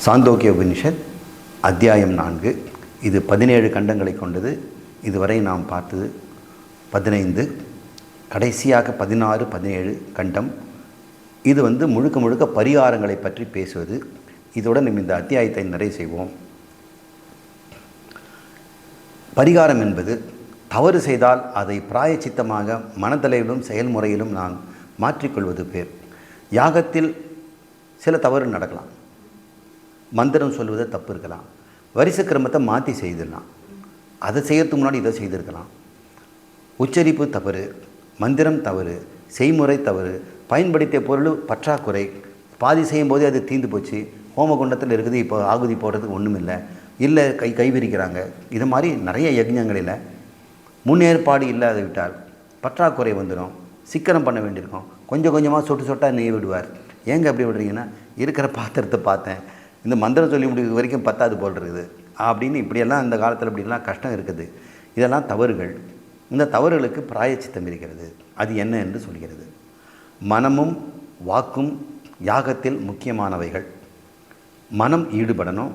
சாந்தோக்கிய உபனிஷத் அத்தியாயம் 4. இது 17 கண்டங்களை கொண்டது. இதுவரை நாம் பார்த்தது 15, கடைசியாக 16, 17 கண்டம். இது முழுக்க முழுக்க பரிகாரங்களை பற்றி பேசுவது. இதோடு நம்ம இந்த அத்தியாயத்தை நிறைவு செய்வோம். பரிகாரம் என்பது தவறு செய்தால் அதை பிராயச்சித்தமாக மனதளவிலும் செயல்முறையிலும் நாம் மாற்றிக்கொள்வது பேர். யாகத்தில் சில தவறு நடக்கலாம், மந்திரம் சொல்வதை தப்பு இருக்கலாம், வரிசை கிரமத்தை மாற்றி செய்திடலாம், அதை செய்யறதுக்கு முன்னாடி இதை செய்திருக்கலாம். உச்சரிப்பு தவறு, மந்திரம் தவறு, செய்முறை தவறு, பயன்படுத்திய பொருள் பற்றாக்குறை, பாதி செய்யும் போதே அது தீர்ந்து போச்சு, ஹோமகுண்டத்தில் இருக்குது, இப்போ ஆகுதி போடுறதுக்கு ஒன்றும் இல்லை கைவிரிக்கிறாங்க. இது மாதிரி நிறைய யஜ்ஞங்களில் முன்னேற்பாடு இல்லாத விட்டால் பற்றாக்குறை வந்துடும், சிக்கனம் பண்ண வேண்டியிருக்கும். கொஞ்சம் கொஞ்சமாக சொட்டு சொட்டாக நெய் விடுவார். ஏங்க அப்படி விடுறீங்கன்னா, இருக்கிற பாத்திரத்தை பார்த்தேன், இந்த மந்திரம் சொல்லி முடிவு வரைக்கும் பத்தாது போல் இருக்குது அப்படின்னு இப்படியெல்லாம் அந்த காலத்தில் இப்படிலாம் கஷ்டம் இருக்குது. இதெல்லாம் தவறுகள். இந்த தவறுகளுக்கு பிராயச்சித்தம் இருக்கிறது. அது என்ன என்று சொல்கிறது. மனமும் வாக்கும் யாகத்தில் முக்கியமானவைகள். மனம் ஈடுபடணும்,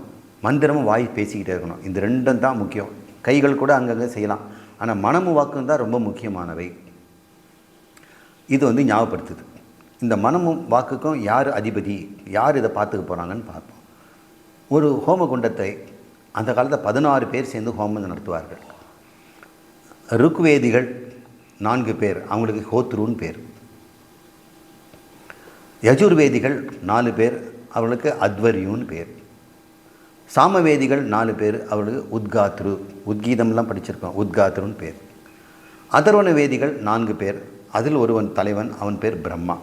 மந்திரமும் வாய் பேசிக்கிட்டே இருக்கணும். இந்த ரெண்டும் தான் முக்கியம். கைகள் கூட அங்கங்கே செய்யலாம், ஆனால் மனமும் வாக்கும் தான் ரொம்ப முக்கியமானவை. இது ஞாபகப்படுத்துது. இந்த மனமும் வாக்குக்கும் யார் அதிபதி, யார் இதை பார்த்துக்க போகிறாங்கன்னு பார்ப்போம். ஒரு ஹோமகுண்டத்தை அந்த காலத்தில் 16 பேர் சேர்ந்து ஹோமம் நடத்துவார்கள். ருக்வேதிகள் 4 பேர், அவங்களுக்கு ஹோத்ருன்னு பேர். யஜுர்வேதிகள் 4 பேர், அவர்களுக்கு அத்வரியுன்னு பேர். சாமவேதிகள் 4 பேர், அவர்களுக்கு உத்காத்ரு, உத்கீதம்லாம் படிச்சிருக்கோம், உத்காத்ருன்னு பேர். அதர்வண வேதிகள் 4 பேர், அதில் ஒருவன் தலைவன், அவன் பேர் பிரம்மா.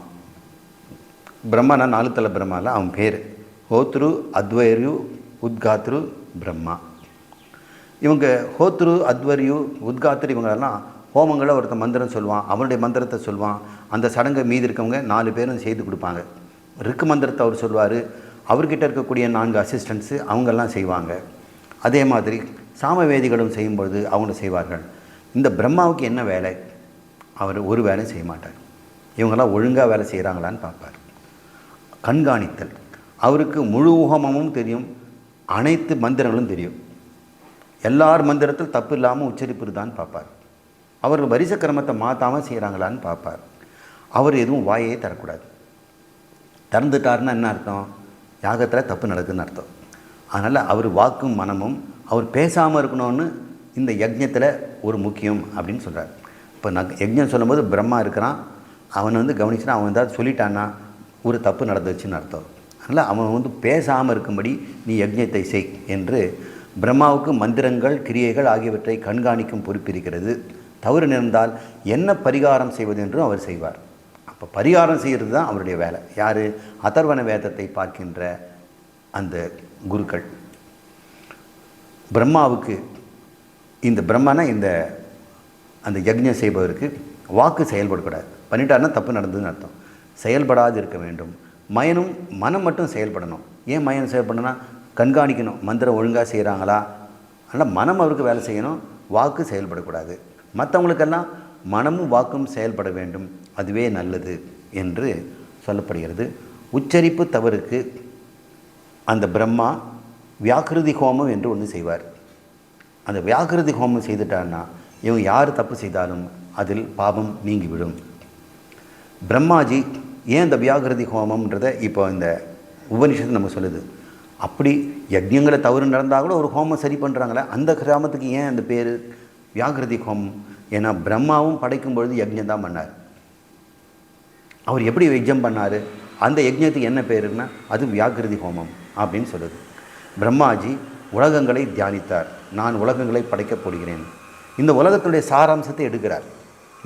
பிரம்மானா 4 தலை பிரம்மாவில் அவன் பேர். ஹோத்ரு, அத்வர்யு, உத்காத்ரு, பிரம்மா. இவங்க ஹோத்ரு, அத்வர்யு, உத்காத்ரு இவங்களெல்லாம் ஹோமங்களை ஒருத்தர் மந்திரம் சொல்லுவான், அவனுடைய மந்திரத்தை சொல்லுவான். அந்த சடங்கை மீதி இருக்கவங்க 4 பேரும் செய்து கொடுப்பாங்க. ரிக்கு மந்திரத்தை அவர் சொல்வார், அவர்கிட்ட இருக்கக்கூடிய 4 அசிஸ்டன்ஸு அவங்கெல்லாம் செய்வாங்க. அதே மாதிரி சாமவேதிகளும் செய்யும்பொழுது அவங்க செய்வார்கள். இந்த பிரம்மாவுக்கு என்ன வேலை? அவர் ஒரு வேலையும் செய்ய மாட்டார். இவங்கெல்லாம் ஒழுங்காக வேலை செய்கிறாங்களான்னு பார்ப்பார். கண்காணித்தல். அவருக்கு முழு ஹோமமும் தெரியும், அனைத்து மந்திரங்களும் தெரியும். எல்லார் மந்திரத்தில் தப்பு இல்லாமல் உச்சரிப்பு தான் பார்ப்பார். அவர் வரிசை கிரமத்தை மாற்றாமல் செய்கிறாங்களான்னு பார்ப்பார். அவர் எதுவும் வாயே தரக்கூடாது. திறந்துட்டார்னா என்ன அர்த்தம்? யாகத்தில் தப்பு நடக்குதுன்னு அர்த்தம். அதனால் அவர் வாக்கும் மனமும் அவர் பேசாமல் இருக்கணும்னு இந்த யஜ்ஞத்தில் ஒரு முக்கியம் அப்படின்னு சொல்கிறார். இப்போ யஜ்ஞம் சொல்லும்போது பிரம்மா இருக்கிறான், அவன் கவனிச்சுனா அவன் ஏதாவது சொல்லிட்டான்னா ஒரு தப்பு நடந்துச்சுன்னு அர்த்தம். அதனால் அவன் பேசாமல் இருக்கும்படி நீ யஜ்ஞத்தை செய் என்று பிரம்மாவுக்கு மந்திரங்கள், கிரியைகள் ஆகியவற்றை கண்காணிக்கும் பொறுப்பு இருக்கிறது. தவறு நேர்ந்தால் என்ன பரிகாரம் செய்வது என்றும் அவர் செய்வார். அப்போ பரிகாரம் செய்கிறது தான் அவருடைய வேலை. யார்? அதர்வண வேதத்தை பார்க்கின்ற அந்த குருக்கள். பிரம்மாவுக்கு இந்த பிரம்மனா அந்த யஜ்ஞம் செய்பவருக்கு வாக்கு செயல்படக்கூடாது. பண்ணிட்டாருன்னா தப்பு நடந்ததுன்னு அர்த்தம். செயல்படாது இருக்க வேண்டும். மனம் மட்டும் செயல்படணும். ஏன் மயம் செயல்படணும்னா கண்காணிக்கணும், மந்திரம் ஒழுங்காக செய்கிறாங்களா. அதனால் மனம் அவருக்கு வேலை செய்யணும், வாக்கு செயல்படக்கூடாது. மற்றவங்களுக்கெல்லாம் மனமும் வாக்கும் செயல்பட வேண்டும், அதுவே நல்லது என்று சொல்லப்படுகிறது. உச்சரிப்பு தவறுக்கு அந்த பிரம்மா வியாக்கிருதி ஹோமம் என்று ஒன்று செய்வார். அந்த வியாக்கிருதி ஹோமம் செய்துட்டான்னா இவங்க யார் தப்பு செய்தாலும் அதில் பாவம் நீங்கிவிடும். பிரம்மாஜி ஏன் இந்த வியாக்கிருதி ஹோமம்ன்றதை இப்போ இந்த உபனிஷத்து நம்ம சொல்லுது. அப்படி யஜ்ஞங்களை தவறு நடந்தால் கூட ஒரு ஹோமம் சரி பண்ணுறாங்களே, அந்த கிராமத்துக்கு ஏன் அந்த பேர் வியாக்கிருதி ஹோமம்? ஏன்னா பிரம்மாவும் படைக்கும் பொழுது யஜ்ஞம் தான் பண்ணார். அவர் எப்படி யஜ்ஞம் பண்ணார்? அந்த யஜ்ஞத்துக்கு என்ன பேருன்னா அது வியாக்கிருதி ஹோமம் அப்படின்னு சொல்லுது. பிரம்மாஜி உலகங்களை தியானித்தார். நான் உலகங்களை படைக்கப் போடுகிறேன். இந்த உலகத்துடைய சாராம்சத்தை எடுக்கிறார்.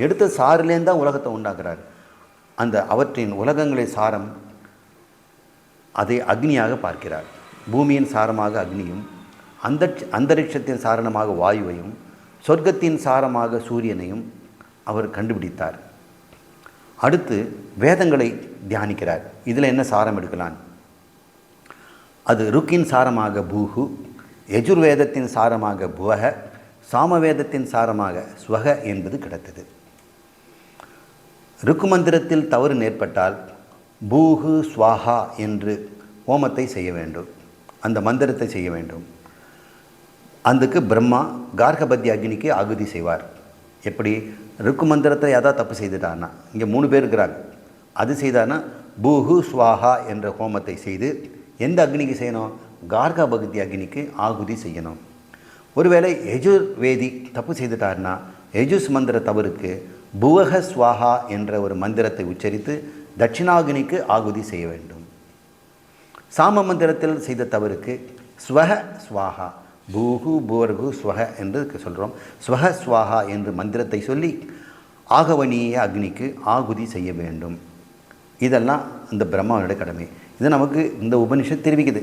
எடுத்த சாரிலேருந்து தான் உலகத்தை உண்டாக்குறார். அவற்றின் உலகங்களை சாரம் அதை அக்னியாக பார்க்கிறார். பூமியின் சாரமாக அக்னியும், அந்தரிக்ஷத்தின் சாரணமாக வாயுவையும், சொர்க்கத்தின் சாரமாக சூரியனையும் அவர் கண்டுபிடித்தார். அடுத்து வேதங்களை தியானிக்கிறார். இதில் என்ன சாரம் எடுக்கலாம்? அது ருக்கின் சாரமாக பூஹு, யஜுர்வேதத்தின் சாரமாக புவக, சாமவேதத்தின் சாரமாக ஸ்வக என்பது கிடைத்தது. ருக்கு மந்திரத்தில் தவறு நேர்பட்டால் பூஹு ஸ்வாஹா என்று ஹோமத்தை செய்ய வேண்டும், அந்த மந்திரத்தை செய்ய வேண்டும். அதுக்கு பிரம்மா கார்கபத்திய அக்னிக்கு ஆகுதி செய்வார். எப்படி? ருக்கு மந்திரத்தை ஏதாவது தப்பு செய்துட்டார்னா, இங்கே 3 பேர் இருக்கிறாங்க, அது செய்தார்னா பூஹு ஸ்வாஹா என்ற ஹோமத்தை செய்து எந்த அக்னிக்கு செய்யணும்? கார்கபத்திய அக்னிக்கு ஆகுதி செய்யணும். ஒருவேளை யஜுர்வேதி தப்பு செய்துட்டார்னா யஜுஸ் மந்திர தவறுக்கு புவக ஸ்வாஹா என்ற ஒரு மந்திரத்தை உச்சரித்து தட்சிணாகினிக்கு ஆகுதி செய்ய வேண்டும். சாம மந்திரத்தில் செய்த தவறுக்கு ஸ்வஹ ஸ்வாஹா, பூஹு பூவர்கு ஸ்வஹ என்று சொல்கிறோம். ஸ்வஹ ஸ்வாஹா என்று மந்திரத்தை சொல்லி ஆகவனீய அக்னிக்கு ஆகுதி செய்ய வேண்டும். இதெல்லாம் இந்த பிரம்மாவுடைய கடமை. இது நமக்கு இந்த உபனிஷத் தெரிவிக்குது.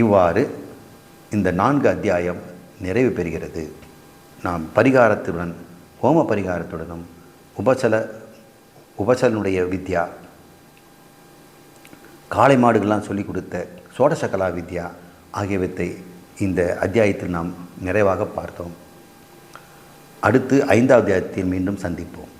இவ்வாறு இந்த 4 அத்தியாயம் நிறைவு பெறுகிறது. நாம் பரிகாரத்துடன், ஹோம பரிகாரத்துடனும், உபசலனுடைய வித்யா, காளை மாடுகள்லாம் சொல்லிக் கொடுத்த சோடசகலா வித்யா ஆகியவற்றை இந்த அத்தியாயத்தில் நாம் நிறைவாக பார்த்தோம். அடுத்து 5வது அத்தியாயத்தில் மீண்டும் சந்திப்போம்.